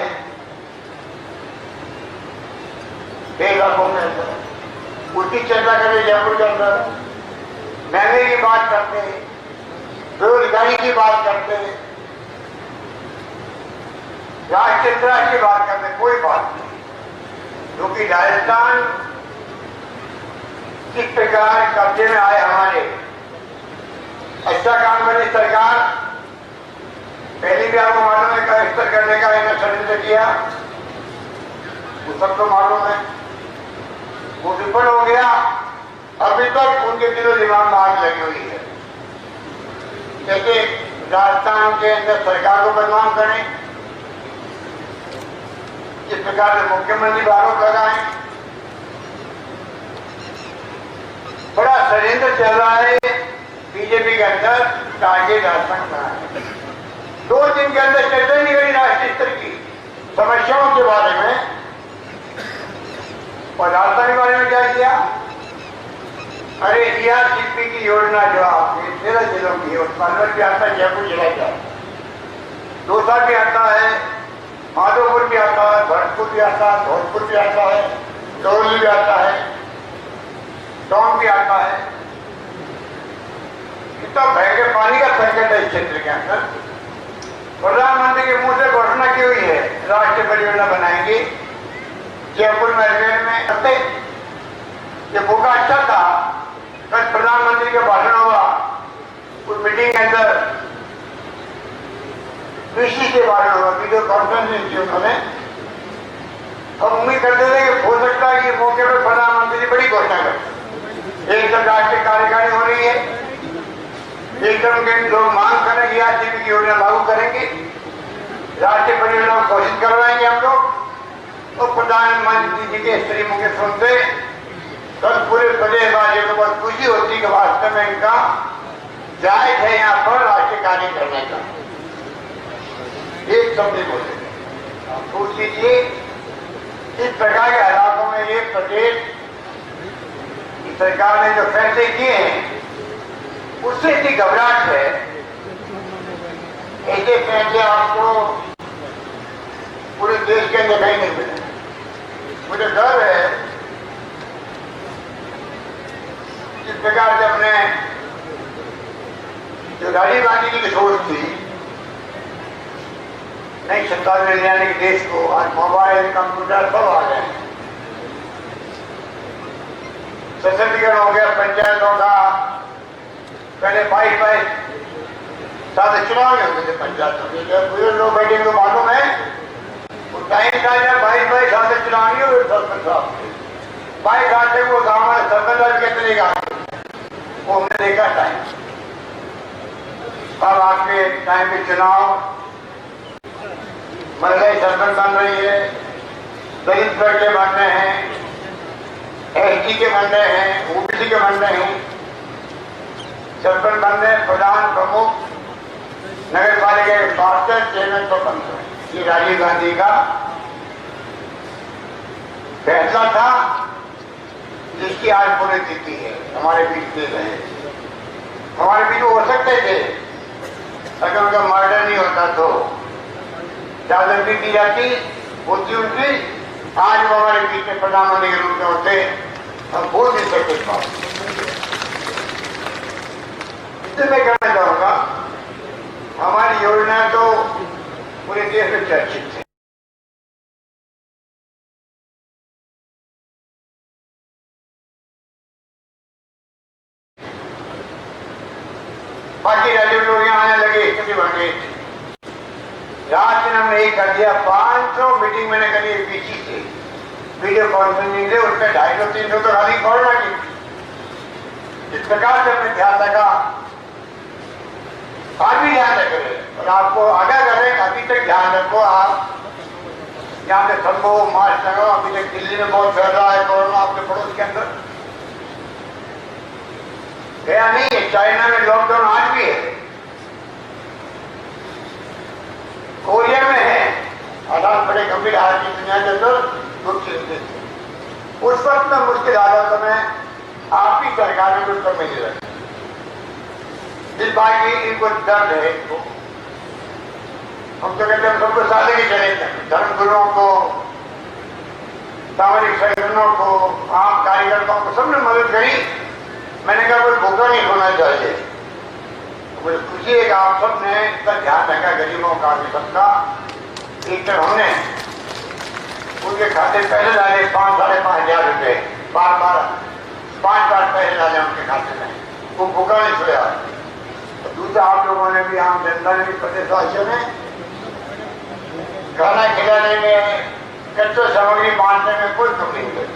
Speaker 6: बेगमों में उसकी चर्चा करें जयपुर के अंदर, महंगाई की बात करते, बेरोजगारी की बात करते, राष्ट्रीय की बात करते, कोई बात नहीं। क्योंकि राजस्थान किस प्रकार कब्जे में आए हमारे, अच्छा काम करी सरकार। पहले भी आपको मालूम है का स्तर करने का इन्हें षड्यंत्र किया, वो सबको मालूम है। वो विफल हो गया। अभी तक उनके दिलो दिमाग में आग लगी हुई है। जैसे राजस्थान के अंदर सरकार को बदनाम करें, इस प्रकार से मुख्यमंत्री पर आरोप लगाएं। बड़ा षड्यंत्र चल रहा है बीजेपी के अंदर, टारगेट राजस्थान का है। 2 दिन के अंदर चर्चा नहीं करी राष्ट्रीय स्तर की समस्याओं के बारे में, और राजस्थान के बारे में क्या किया? अरे ईआरसीपी की योजना जो आपकी 13 जिलों की है, उसमें अलवर भी आता है, जयपुर जिला का, दौसा भी आता है, माधोपुर भी आता है, भरतपुर भी आता है, धौलपुर भी आता है, चौली भी आता है, टोंक भी आता है। इतना भयंकर पानी का संकट है इस क्षेत्र के अंदर। प्रधानमंत्री के मुंह से घोषणा की हुई है राष्ट्रीय परियोजना बनाएंगे जयपुर में, अजमेर में करते। ये मौका अच्छा था, कल प्रधानमंत्री का भाषण हुआ उस मीटिंग के अंदर, कृषि के भाषण हुआ, वीडियो कॉन्फ्रेंसिंग की उन्होंने। हम उम्मीद करते थे कि हो सकता है कि मौके पर प्रधानमंत्री बड़ी घोषणा कर। एकदम राष्ट्रीय कार्यकारिणी हो रही है, एकदम के लोग मांग करेंगे, ईआरसीपी की योजना लागू करेंगे, राष्ट्रीय परियोजना घोषित करवाएंगे हम लोग। और प्रधानमंत्री जी के स्त्री मुख सुनते कल पूरे प्रदेशवासियों को बहुत खुशी होती कि वास्तव में इनका जायज है यहाँ पर राष्ट्रीय कार्य करने का। एक शब्द बोले सोच लीजिए, इस प्रकार के हालातों में ये प्रदेश सरकार ने जो फैसले किए हैं उससे इतनी घबराहट है। ऐसे फैसले आपको पूरे देश के अंदर नहीं मिले। मुझे डर है जिस प्रकार से हमने जो राजीव गांधी जी की सोच थी नई सत्ता में ले आने के देश को, आज मोबाइल कंप्यूटर सब आ गए, सशक्तिकरण हो गया पंचायतों का। पहले 22 साल चुनाव में होते थे पंचायतों के, जब लोग बैठे को मालूम है वो टाइम था जब 22 साल से चुनाव नहीं हुए सरपंच साहब। 22 साल से वो गाँव में सरपंच के तरीका वो हमने देखा टाइम। अब आपके टाइम में चुनाव, महिलाएं सरपंच बन रही है, दलित वर्ग के बन रहे हैं, एसटी के बन रहे हैं, ओबीसी के बन रहे हैं, सरपंच बन रहे हैं, प्रधान प्रमुख नगर पालिका के 62 चेयरमैन स्वतंत्र है। ये राजीव गांधी का फैसला था, जिसकी आज पुण्यतिथि है। हमारे बीच दे रहे हैं, हमारे बीच हो सकते थे अगर उनका मर्डर नहीं होता तो चादर भी दी जाती होती उनकी। आज वो हमारे बीच में प्रधानमंत्री के रूप में होते, हम बोल नहीं सकते बात। इससे मैं कहना चाहूंगा, हमारी योजना तो पूरे देश में चर्चित है। बाकी राज्यों में लोग यहाँ आने लगे, स्थिति बढ़ गई। रात दिन हमने एक कर दिया, 500 मीटिंग मैंने करी बीसी से, वीडियो कॉन्फ्रेंसिंग से, उसमें 250-300 तो खाली कोरोना की। इस प्रकार से हमने ध्यान रखा, आज भी ध्यान रख रहे और आपको आगाह कर रहे हैं, अभी तक ध्यान रखो। आप यहाँ पे सबको मास्क लगाओ। अभी तक दिल्ली में बहुत फैल रहा है कोरोना, आपके पड़ोस के अंदर गया नहीं है। चाइना में लॉकडाउन आज भी है, कोरिया में है। हालात बड़े गंभीर आज की दुनिया के अंदर लोग चिंतित थे। उस वक्त में मुश्किल हालातों में आपकी सरकार में कुछ कमी नहीं रखी। इस बात की इनको दर्द है। हम तो कहते हैं सबको साथ ही चले, धर्मगुरुओं को, सामाजिक संगठनों को, आम कार्यकर्ताओं को, सबने मदद करी। मैंने कहा कोई भूखा नहीं होना चाहिए। मुझे खुशी है कि आप सबने इसका ध्यान रखा, गरीबों का भी सबका। एक तरफ हमने उनके खाते पैसे डाले 5-5.5 हजार रुपये, बार 5 बार पैसे डाले उनके खाते में, वो भूखा नहीं सोया। दूसरा आप लोगों ने भी, आम जनता ने भी, प्रदेशवासियों ने खाना खिलाने में, कच्चे सामग्री बांटने में कोई कमी नहीं करी।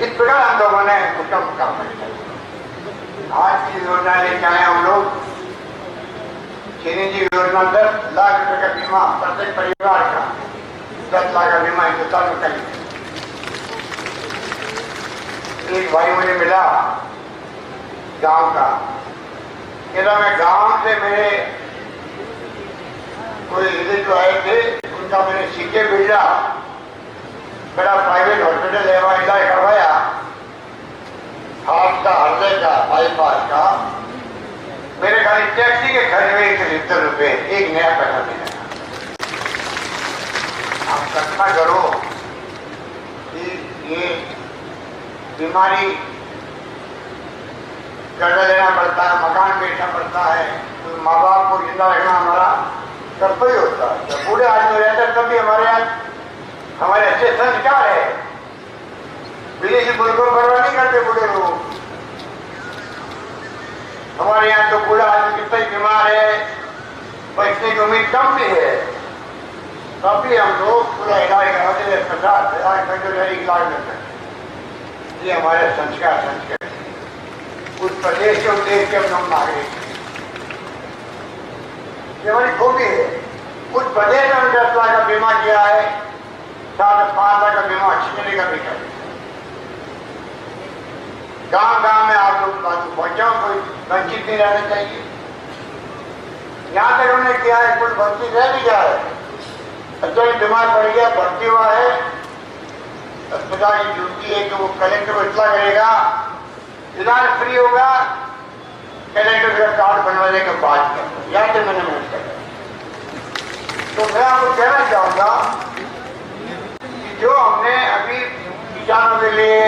Speaker 6: इस प्रकार हम लोगों ने उसका मुकाबला किया। आज की योजना लेके आए हम लोग, चिरंजीवी योजना 10 लाख रुपए का बीमा प्रत्येक परिवार का, 10 लाख का बीमा हिंदुस्तान में करी। एक भाई मुझे मिला गांव का, कहता मैं गांव से मेरे कोई रिलेटिव आए थे, उनका मैंने सीखे भेजा, बड़ा प्राइवेट हॉस्पिटल है, वहां इलाज करवाया, हाथ का, हृदय का, बाईपास का। मेरे खाली टैक्सी के खर्च में 170 रुपये, एक नया पैसा नहीं है। आप कल्पना करो कि ये बीमारी कर्जा लेना पड़ता है, मकान बेचना पड़ता है, तो माँ बाप को जिंदा रखना हमारा कर्तव्य होता है। जब बूढ़े आदमी रहते हैं तब भी हमारे यहाँ हमारे अच्छे संस्कार है। विदेशी मुल्कों में परवाह नहीं करते बूढ़े लोग। हमारे यहाँ तो बूढ़ा आदमी कितना ही बीमार है, बचने की उम्मीद कम भी है, तब भी हम लोग पूरा इलाज कराते हैं। 50,000 का जो इलाज करते हैं। ये हमारे संस्कार उस प्रदेश के उद्देश्य के हम लोग नागरिक, ये हमारी खूबी है। उस प्रदेश में 10 लाख का बीमा किया है, 5 लाख का बीमा छिपने का भी कर। गांव में आप लोग पहुंचाओ, कोई वंचित नहीं रहना चाहिए। यहाँ तक हमने किया है, कुछ वंचित रह भी गया है। अच्छा बीमार पड़ गया, भर्ती हुआ है, अस्पताल की ड्यूटी है कि वो कलेक्टर को इतला करेगा, इलाज फ्री होगा, कलेक्टर का कार्ड बनवाने के बाद कर। यहाँ से मैंने मेहनत कर। तो मैं आपको कहना चाहूंगा कि जो हमने अभी किसानों के लिए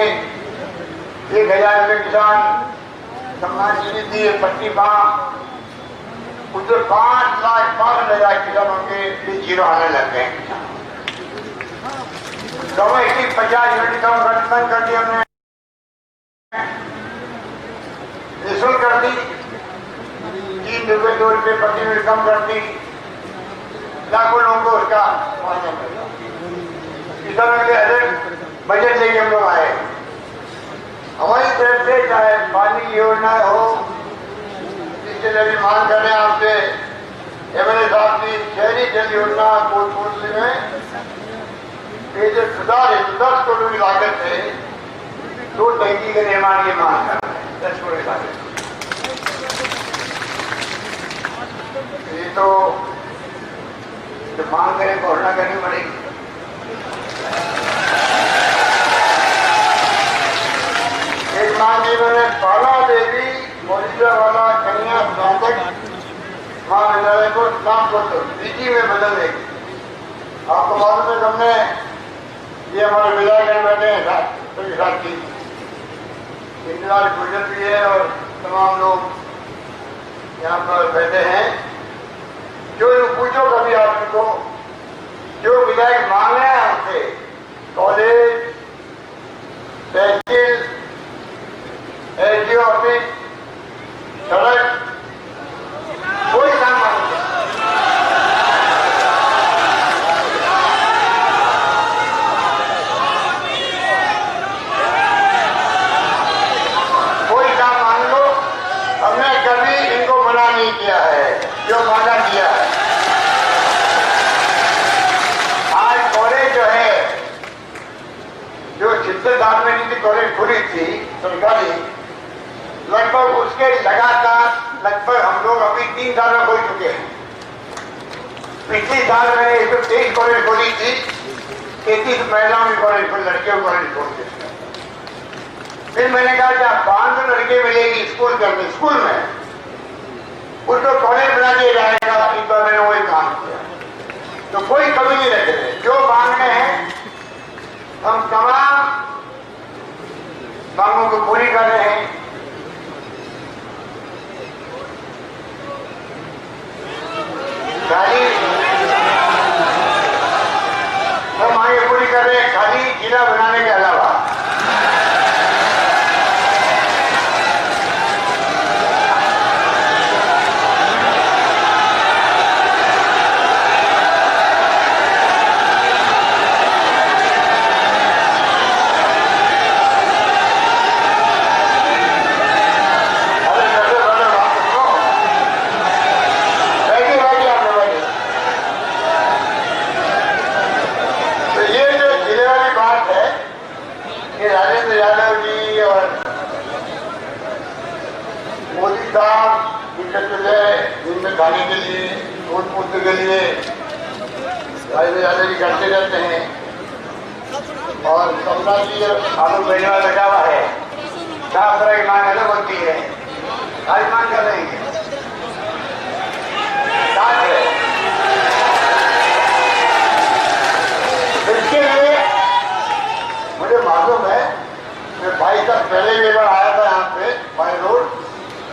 Speaker 6: 1,000 रुपये किसान सम्मान निधि दी है, पट्टी बांध, उधर 5,65,000 किसानों के लिए जीरो आने लग गए। समय 50 यूनिट कम कर दी हमने, निःशुल्क कर दी, 3 रुपये 2 रुपये प्रति यूनिट कम कर दी। लाखों लोगों को उसका फायदा मिला। किसानों के लिए अलग बजट लेके हम लोग आए। हमारी तरफ से चाहे पानी की योजना हो, इसके लिए भी मांग कर रहे हैं आपसे, एमएलए साहब की शहरी जल योजना कोटपुतली में पेयजल सुधार है, 10 करोड़ की लागत से 2 टंकी के निर्माण की मांग कर रहे हैं, 10 करोड़ की लागत। तो जो मांग करें घोषणा करनी पड़ेगी। एक मांग इन्होंने बाला देवी मौजूदा वाला कन्या स्नातक महाविद्यालय को स्नातकोत्तर पीजी में बदलने की। आपको मालूम है हमने ये हमारे विधायक बैठे हैं साथी इंदिरा गुजर भी है और तमाम लोग यहाँ पर बैठे हैं। जो पूछो कभी आदमी को जो विधायक मांग रहे हैं हमसे कॉलेज तहसील एसडीओ ऑफिस सड़क कोई काम मांगे कोई काम मांग लो। हमने कभी इनको मना नहीं किया है, जो मांगा किया है। आज कॉलेज जो है जो 66 में नीति कॉलेज खुली थी सरकारी, लगभग उसके लगातार लगभग हम लोग अभी 3 साल में खोल चुके हैं। पिछले साल मैंने 123 कॉलेज खोली थी, 33 महिलाओं की कॉलेज खोल, लड़कियों की कॉलेज खोलते। फिर मैंने कहा कि आप 500 लड़के मिलेगी स्कूल करके स्कूल में उसको कॉलेज बना दिया जाएगा। इस बार मैंने वही काम किया, तो कोई कमी नहीं रखे थे। जो मांगने हैं हम तमाम मांगों को पूरी कर रहे हैं। खाली हम आगे पूरी कर रहे हैं, खाली जिला बनाने के अलावा। जिनमें खाने के लिए दूध पूछने के लिए करते रहते हैं और कमला जी आलू महीने वाला लगा हुआ है। 4 तरह की मांग अलग होती है, सारी मांग कर देंगे। इसके लिए मुझे मालूम है, मैं 22 साल पहले भी एक बार आया था यहाँ पे बाई रोड,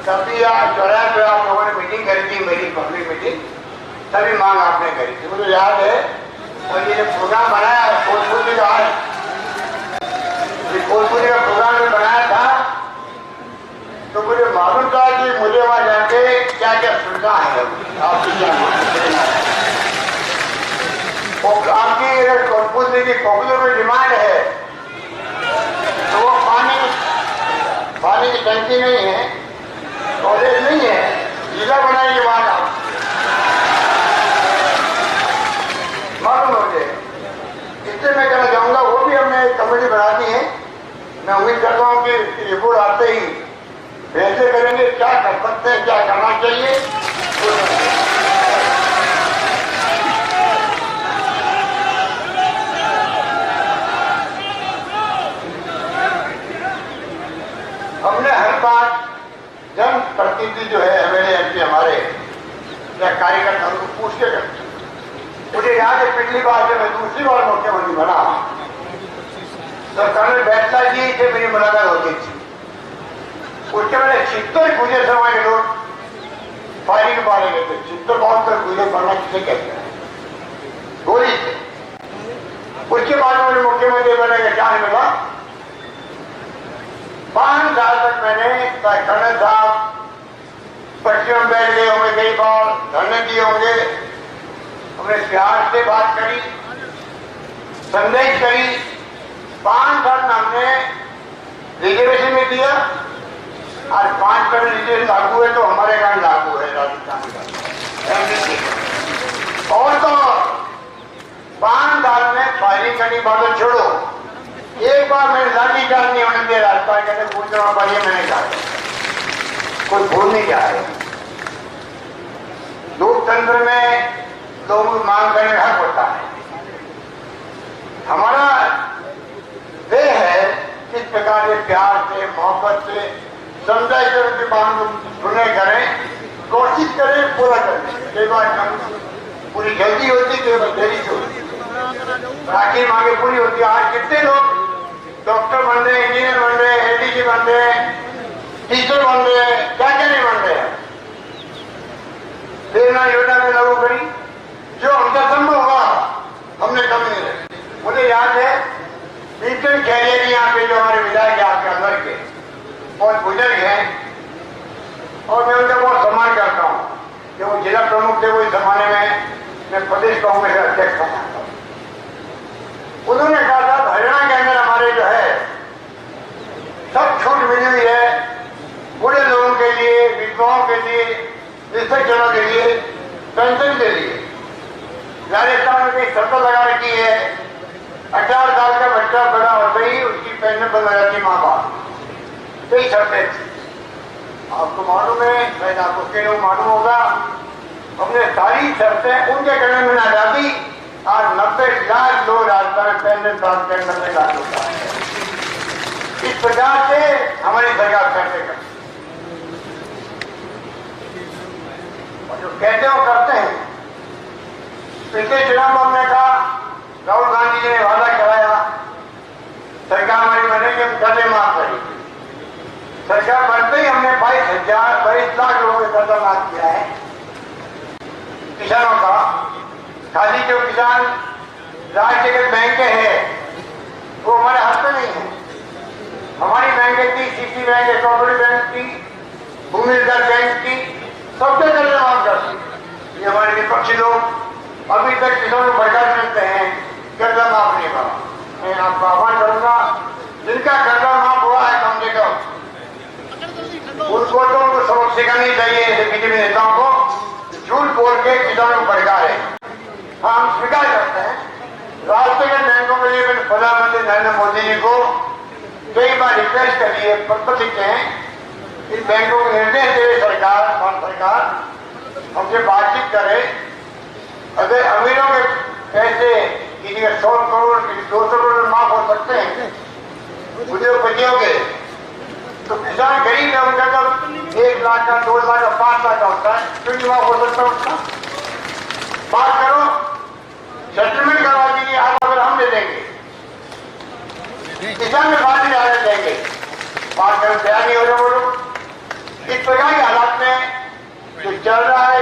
Speaker 6: तभी आप चौराहे पे आप लोगों ने मीटिंग करी थी, मेरी पब्लिक मीटिंग, तभी मांग आपने करी थी, मुझे याद है। और ये प्रोग्राम बनाया कोटपुरी का, कोटपुरी का प्रोग्राम में बनाया था, तो मुझे मालूम था कि मुझे वहां जाके क्या क्या सुविधा है आपकी क्या आपकी अगर कोटपुरी की पॉपुलर में डिमांड है तो वो पानी की टंकी नहीं है, कॉलेज नहीं है, जिला बनाएंगे वहां आप मालूम हो जाए। इससे मैं कहना चाहूंगा वो भी हमने एक कमेटी बना दी है। मैं उम्मीद करता हूं कि रिपोर्ट आते ही फैसले करेंगे क्या कर सकते हैं, क्या करना चाहिए। हमने हर बात जन प्रतिनिधि जो है एमएलए एमपी हमारे या कार्यकर्ता उनको पूछ के करते। मुझे याद है पिछली बार जब मैं दूसरी बार मुख्यमंत्री बना तो कर्नल बैठला जी से मेरी मुलाकात होती थी। उसके मैंने 76 गुजर समाज के लोग फायरिंग के बारे में थे। 76 बहुत कर गुजर बनना किसे कहते हैं, गोली से। उसके बाद मुझे मुख्यमंत्री बनने का चांस मिला। 5 साल तक मैंने कर्नल साहब पश्चिम में बैठ गए होंगे, कई बार धरने दिए होंगे, हमने प्यार से बात करी, संदेश करी। 5 साल में हमने रिजर्वेशन में दिया। आज 5% रिजर्वेशन लागू है तो हमारे यहाँ लागू है राजस्थान का। और तो 5 साल में फायरिंग करनी बात छोड़ो, एक बार मैंने लाठी चार्ज नहीं होने दिया। राजपाल कहते पूछ रहा पाइए, मैंने कहा कोई भूल नहीं जा रहे। लोकतंत्र में लोगों की मांग करने का हक होता है। हमारा देह है किस प्रकार से प्यार से, मोहब्बत से समझा कर उनकी मांग सुने करें, कोशिश करें पूरा करें। कई बार पूरी जल्दी होती, कई बार देरी से होती, बाकी मांगे पूरी होती। आज कितने लोग डॉक्टर बन रहे, इंजीनियर बन रहे, एडीसी बन रहे, टीचर बन रहे, क्या क्या नहीं बन रहे हैं। प्रेरणा योजना में लागू करी, जो हमसे संभव हुआ हमने कमी नहीं रखी। मुझे याद है बीपन कैरियर यहाँ पे जो हमारे विधायक आपके अंदर के बहुत बुजुर्ग हैं और मैं उनका बहुत सम्मान करता हूँ कि वो जिला प्रमुख थे। वो इस जमाने में मैं प्रदेश कांग्रेस का अध्यक्ष बना था। उन्होंने कहा था हरियाणा के अंदर हमारे जो है सब छूट मिली हुई है बूढ़े लोगों के लिए, विधवाओं के लिए, विस्थजनों के लिए, पेंशन के लिए। राजस्थान में कई शर्त लगा रखी है, 18 साल का बच्चा बड़ा होते ही उसकी पेंशन बंद हो जाती माँ बाप। कई शर्तें थी, आपको मालूम है, शायद आपको कई लोग मालूम होगा। हमने सारी शर्तें उनके करने में ना डाली। आज 90 लाख लोग राजस्थान में पेंशन प्राप्त करने में लाभ होता है। इस प्रकार से हमारी सरकार फैसले करती और जो कहते हो करते हैं। पिछले चुनाव में हमने कहा, राहुल गांधी जी ने वादा कराया सरकार हमारी बनेगी, हम कर्जे माफ करेंगे। सरकार बनते ही हमने 22 लाख लोगों का कर्जा माफ किया है। किसानों का, खाली जो किसान राष्ट्रीय बैंक है वो हमारे हाथ में नहीं है। हमारी बैंकें थी, सीसी बैंक, कोऑपरेटिव बैंक की, भूमि विकास बैंक की, सबके कर्जे माफ करती। ये हमारे विपक्षी लोग अभी तक किसानों को भड़का देते हैं, कर्जा माफ नहीं करा। मैं आपको आह्वान करूंगा, जिनका कर्जा माफ हुआ है कम से कम उनको तो उनको सबक सिखानी चाहिए। बीजेपी नेताओं को झूठ बोल के किसानों को भड़का रहे हैं। हम स्वीकार करते हैं, राष्ट्रीय बैंकों के लिए मैंने प्रधानमंत्री नरेंद्र मोदी जी को कई बार रिक्वेस्ट करी है, पत्र लिखे हैं। इन बैंकों को निर्देश दे सरकार, हमसे बातचीत करे। अगर अमीरों के पैसे किसी का 100 करोड़, 200 करोड़ माफ हो सकते हैं उद्योगपतियों के, तो किसान गरीब है, उनका जब 1 लाख का, 2 लाख का, 5 लाख का होता है, क्यों नहीं माफ हो सकता उसका? बात करो, सेटलमेंट करवा दीजिए। आप अगर हम दे देंगे, किसान में बात नहीं आने देंगे, बात करने तैयार नहीं हो रहे वो लोग। इस प्रकार के हालात में जो चल रहा है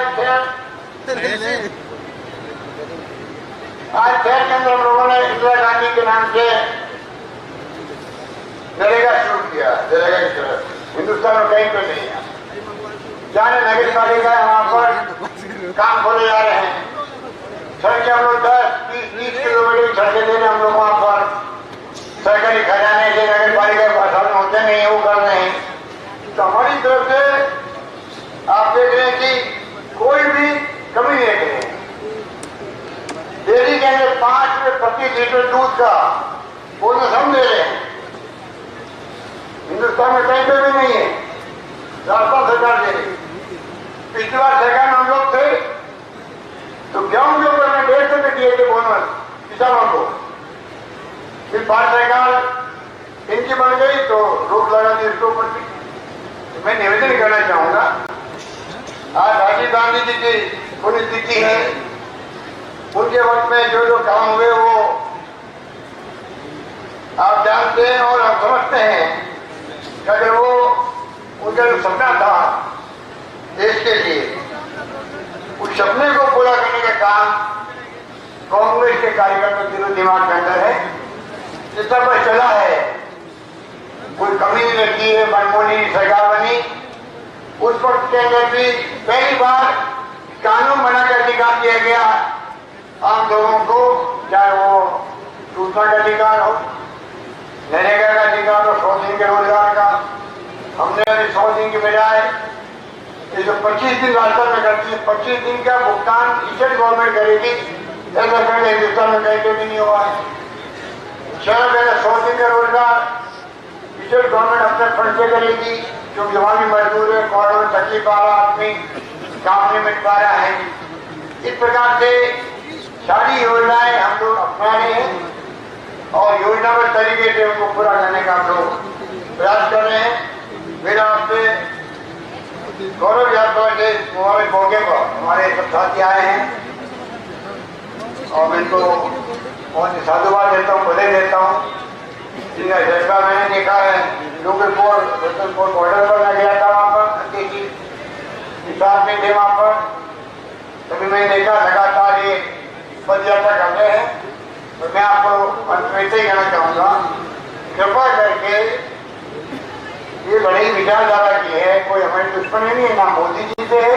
Speaker 6: आज शहर के अंदर हम लोगों ने इंदिरा गांधी के नाम से नरेगा शुरू किया। नरेगा की तरफ हिंदुस्तान में कहीं पर नहीं है। जाने नगर पालिका वहां पर काम खोले जा रहे हैं। सड़कें हम लोग 10-20 किलोमीटर की सड़कें दे रहे हैं हम लोग वहां पर। सरकारी खजाने से नगर पालिका के साधन होते नहीं है, वो कर रहे हैं। तो हमारी तरफ से आप देख रहे हैं कि कोई भी कमी नहीं रख रहे। डेयरी के अंदर 5 रुपये प्रति लीटर दूध का बोनस हम दे रहे हैं। हिंदुस्तान में कहीं पे भी नहीं है, राजस्थान सरकार दे रही। पिछली बार सरकार में हम लोग थे तो गेहूं के ऊपर में 150 रुपये दिए थे बोनस किसानों को। फिर भारत सरकार इनकी बन गई तो रोक लगा दी इसके ऊपर भी। तो मैं निवेदन करना चाहूंगा, आज राजीव गांधी जी की पुण्यतिथि है। उनके वक्त में जो जो काम हुए वो आप जानते हैं और आप समझते हैं कि अगर वो उनका जो सपना था देश के लिए, उस सपने को पूरा करने का काम कांग्रेस के कार्यकर्ता दिलो दिमाग के अंदर है। जिस तरह चला है, कोई कमी नहीं रखी है। मनमोहनी सरकार बनी, उस वक्त के अंदर भी पहली बार कानून बना कर अधिकार दिया गया आम लोगों को, चाहे वो सूचना का अधिकार हो, नरेगा का अधिकार हो, 100 दिन के रोजगार का। हमने अभी 100 दिन के बजाय ये जो 25 दिन राजस्थान में करती है, 25 दिन का भुगतान स्टेट गवर्नमेंट करेगी। ऐसा पहले हिंदुस्तान में कहीं भी नहीं हुआ है। शहर पहले 100 दिन का रोजगार गवर्नमेंट अपने फंड से करेगी, क्योंकि वहां भी मजदूर है, कोरोना में तकलीफ आ रहा आदमी, काम नहीं मिल पा रहा है। इस प्रकार से सारी योजनाएं हम लोग अपना रहे हैं और योजनाबद्ध तरीके से उनको पूरा करने का हम लोग प्रयास कर रहे हैं। मेरा आपसे गौरव यात्रा के हमारे मौके पर हमारे सब साथी आए हैं और मैं इनको बहुत ही साधुवाद देता हूँ, बधाई देता हूँ। जिनका जज्बा मैंने देखा है, लोकलपुर बॉर्डर पर मैं गया था, वहाँ पर किसान में थे वहाँ पर, तभी मैंने देखा लगातार ये पद यात्रा कर रहे हैं। और मैं आपको अंत में से ही कहना चाहूँगा, कृपा करके ये बड़ी विचारधारा की है, कोई हमारी दुश्मनी नहीं है, ना मोदी जी से है,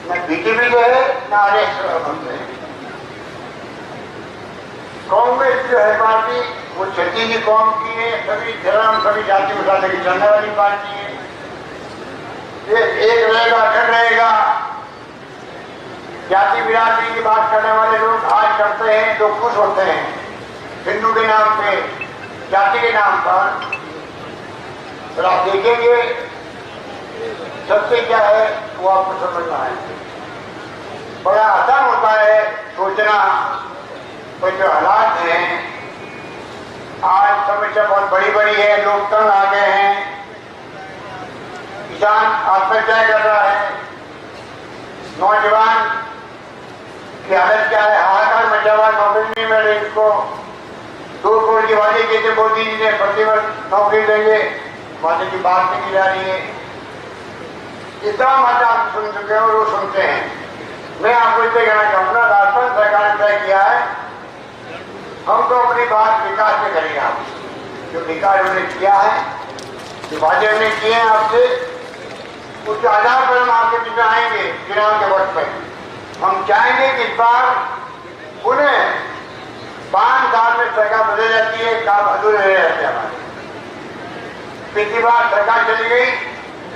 Speaker 6: न बीजेपी से है, न आरएस से है। कांग्रेस जो है पार्टी वो छत्तीस कौम की है, सभी धर्म सभी जाति उठाने की चलने वाली पार्टी है। ये एक रहेगा, अखंड रहेगा। जाति बिरादरी की बात करने वाले लोग आज करते हैं, जो खुश होते हैं हिंदू के नाम पे, जाति के नाम पर। और आप देखेंगे सत्य क्या है वो आपको समझना है। बड़ा आसान होता है सोचना, पर जो हालात हैं आज समस्या बहुत बड़ी बड़ी है, लोग तंग आ गए हैं, किसान आत्महत्या कर रहा है, नौजवान की हालत क्या है, हाहाकार मचा हुआ, नौकरी नहीं मिल रही इसको। 2 करोड़ की वादे किए थे मोदी जी ने, प्रतिवर्ष नौकरी देंगे, वादे की बात नहीं की जा रही है। इतना मत आप सुन चुके हैं और वो सुनते हैं। मैं आपको इससे कहना चाहूँगा, राजस्थान सरकार ने तय किया है हम तो अपनी बात विकास में करेंगे। आप जो विकास उन्होंने किया है, जो वादे उन्होंने किए हैं आपसे, उसके आधार पर हम आपके पीछे आएंगे चुनाव के वक्त में। हम चाहेंगे कि इस बार उन्हें 5 साल में सरकार बदल जाती है, काम अधूरे रह जाते हैं हमारे। पिछली बार सरकार चली गई,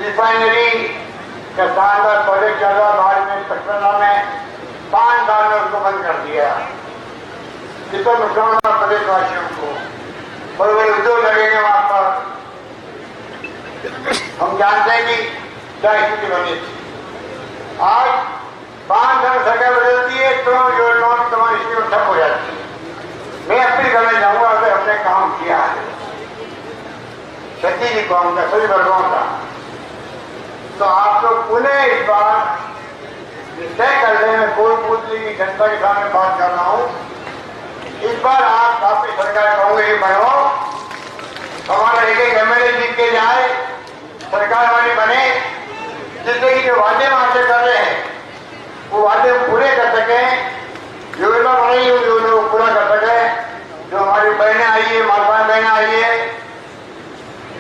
Speaker 6: रिफाइनरी का शानदार प्रोजेक्ट चल रहा भारत में, पटना में, 5 साल में उसको बंद कर दिया। जिसको नुकसान हुआ प्रदेशवासियों को, बड़े बड़े उद्योग लगेंगे वहां पर। हम जानते हैं कि क्या स्थिति बनी थी। आज 5 साल सरकार बदलती है तो योजनाओं की तमाम स्थिति ठप हो जाती है। मैं अपील करना चाहूंगा, अगर हमने काम किया है छत्तीस कौम का, सभी वर्गों का, तो आप लोग पुनः इस बार तय कर दें। मैं कोई पूछ ली जनता के सामने बात कर रहा हूँ, इस बार आप अपनी सरकार कहूंगे कि बनो, हमारा एक एमएलए जीत के जाए, सरकार हमारी बने, जिससे कि जो वादे वहां कर रहे हैं वो वादे पूरे कर सकें, योजना बनाई हुई योजना को पूरा कर सकें। जो हमारी बहनें आई है, माताएं बहनें आई है,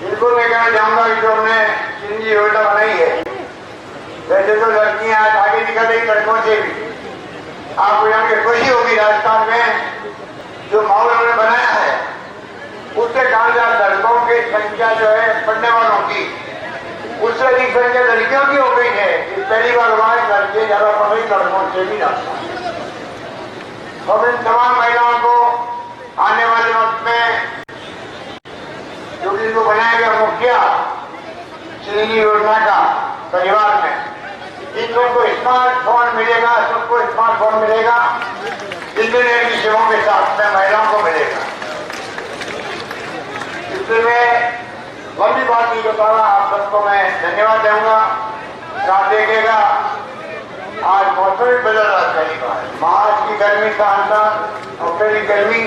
Speaker 6: इनको मैं कहना चाहूंगा कि जो हमने सिंधी योजना बनाई है, वैसे तो लड़कियां आज आगे निकल रही लड़कों से भी। आपको यहाँ की खुशी होगी राजस्थान में जो माहौल हमने बनाया है, उसके कामयाब लड़कों की संख्या जो है पढ़ने वालों की, उससे अधिक संख्या लड़कियों की हो गई है। पहली बार हुआ है लड़कियां ज्यादा पढ़ रही लड़कों से भी ज्यादा। हम इन तमाम महिलाओं को आने वाले वक्त में जो कि इनको बनाया गया मुखिया श्रेणी योजना का परिवार में, इन सबको स्मार्टफोन मिलेगा, सबको स्मार्टफोन मिलेगा, इंटरनेट की सेवाओं के साथ में महिलाओं को मिलेगा। इसलिए मैं लंबी बात नहीं बता रहा, आप सबको मैं धन्यवाद दूंगा। आप देखेगा आज मौसम भी बदल रहा है, पहली बार मार्च की गर्मी का अंदर अप्रैल की गर्मी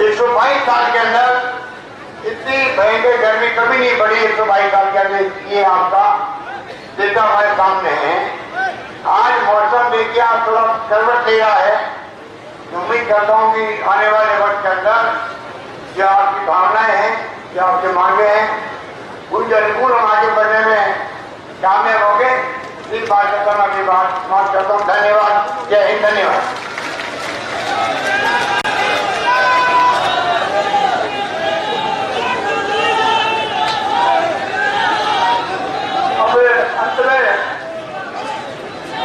Speaker 6: 122 साल के अंदर इतनी भयंकर गर्मी कभी नहीं पड़ी। 122 साल के अंदर ये आपका डेटा हमारे सामने है। आज मौसम देखिए आप थोड़ा करवट ले रहा है। उम्मीद करता हूँ कि आने वाले वक्त के अंदर जो आपकी भावनाएं हैं, जो आपके मांगे हैं, उनके अनुकूल हम आगे बढ़ने में कामयाब होंगे। इस बात करता हूँ, अपनी बात समाप्त करता हूँ। धन्यवाद। जय हिंद। धन्यवाद।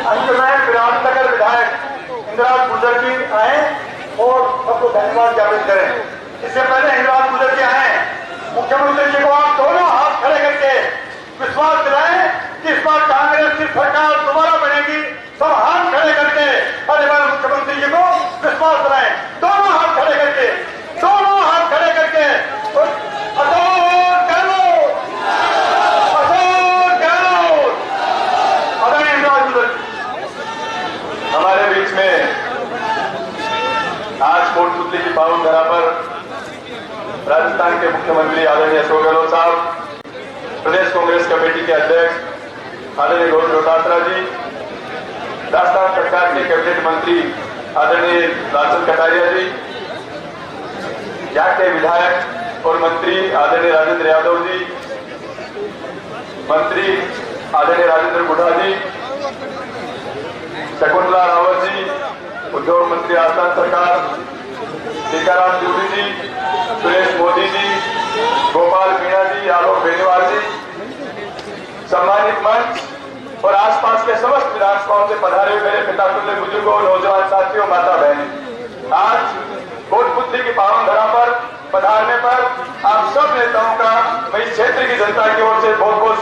Speaker 6: अंत में विराटनगर विधायक इंदिरा गुजर जी आए और सबको धन्यवाद ज्ञापित करें। इससे पहले इंदिरा गुजर जी आए, मुख्यमंत्री जी को आप दोनों हाथ खड़े करके विश्वास दिलाएं कि इस बार कांग्रेस की सरकार दोबारा बनेगी।
Speaker 3: मुख्यमंत्री आदरणीय अशोक गहलोत साहब, प्रदेश कांग्रेस कमेटी के अध्यक्ष आदरणीय गोविंद डोटासरा जी, राजस्थान सरकार के कैबिनेट मंत्री आदरणीय लालचंद कटारिया जी, यहाँ के विधायक और मंत्री आदरणीय राजेंद्र यादव जी, मंत्री आदरणीय राजेंद्र गुढ़ा जी, शकुंतला रावत जी, उद्योग मंत्री राजस्थान सरकार टीकाराम जूली जी, सुरेश मोदी जी, गोपाल मीणा जी, आलोक बेनीवाल जी, सम्मानित मंच और आसपास के समस्त विधानसभाओं से पधारे हुए मेरे पिता तुल्य बुजुर्गों, नौजवान साथियों, माता बहनें, आज कोटपुतली की पावन धरा पर पधारने पर आप सब नेताओं का मैं इस क्षेत्र की जनता की ओर से बहुत बहुत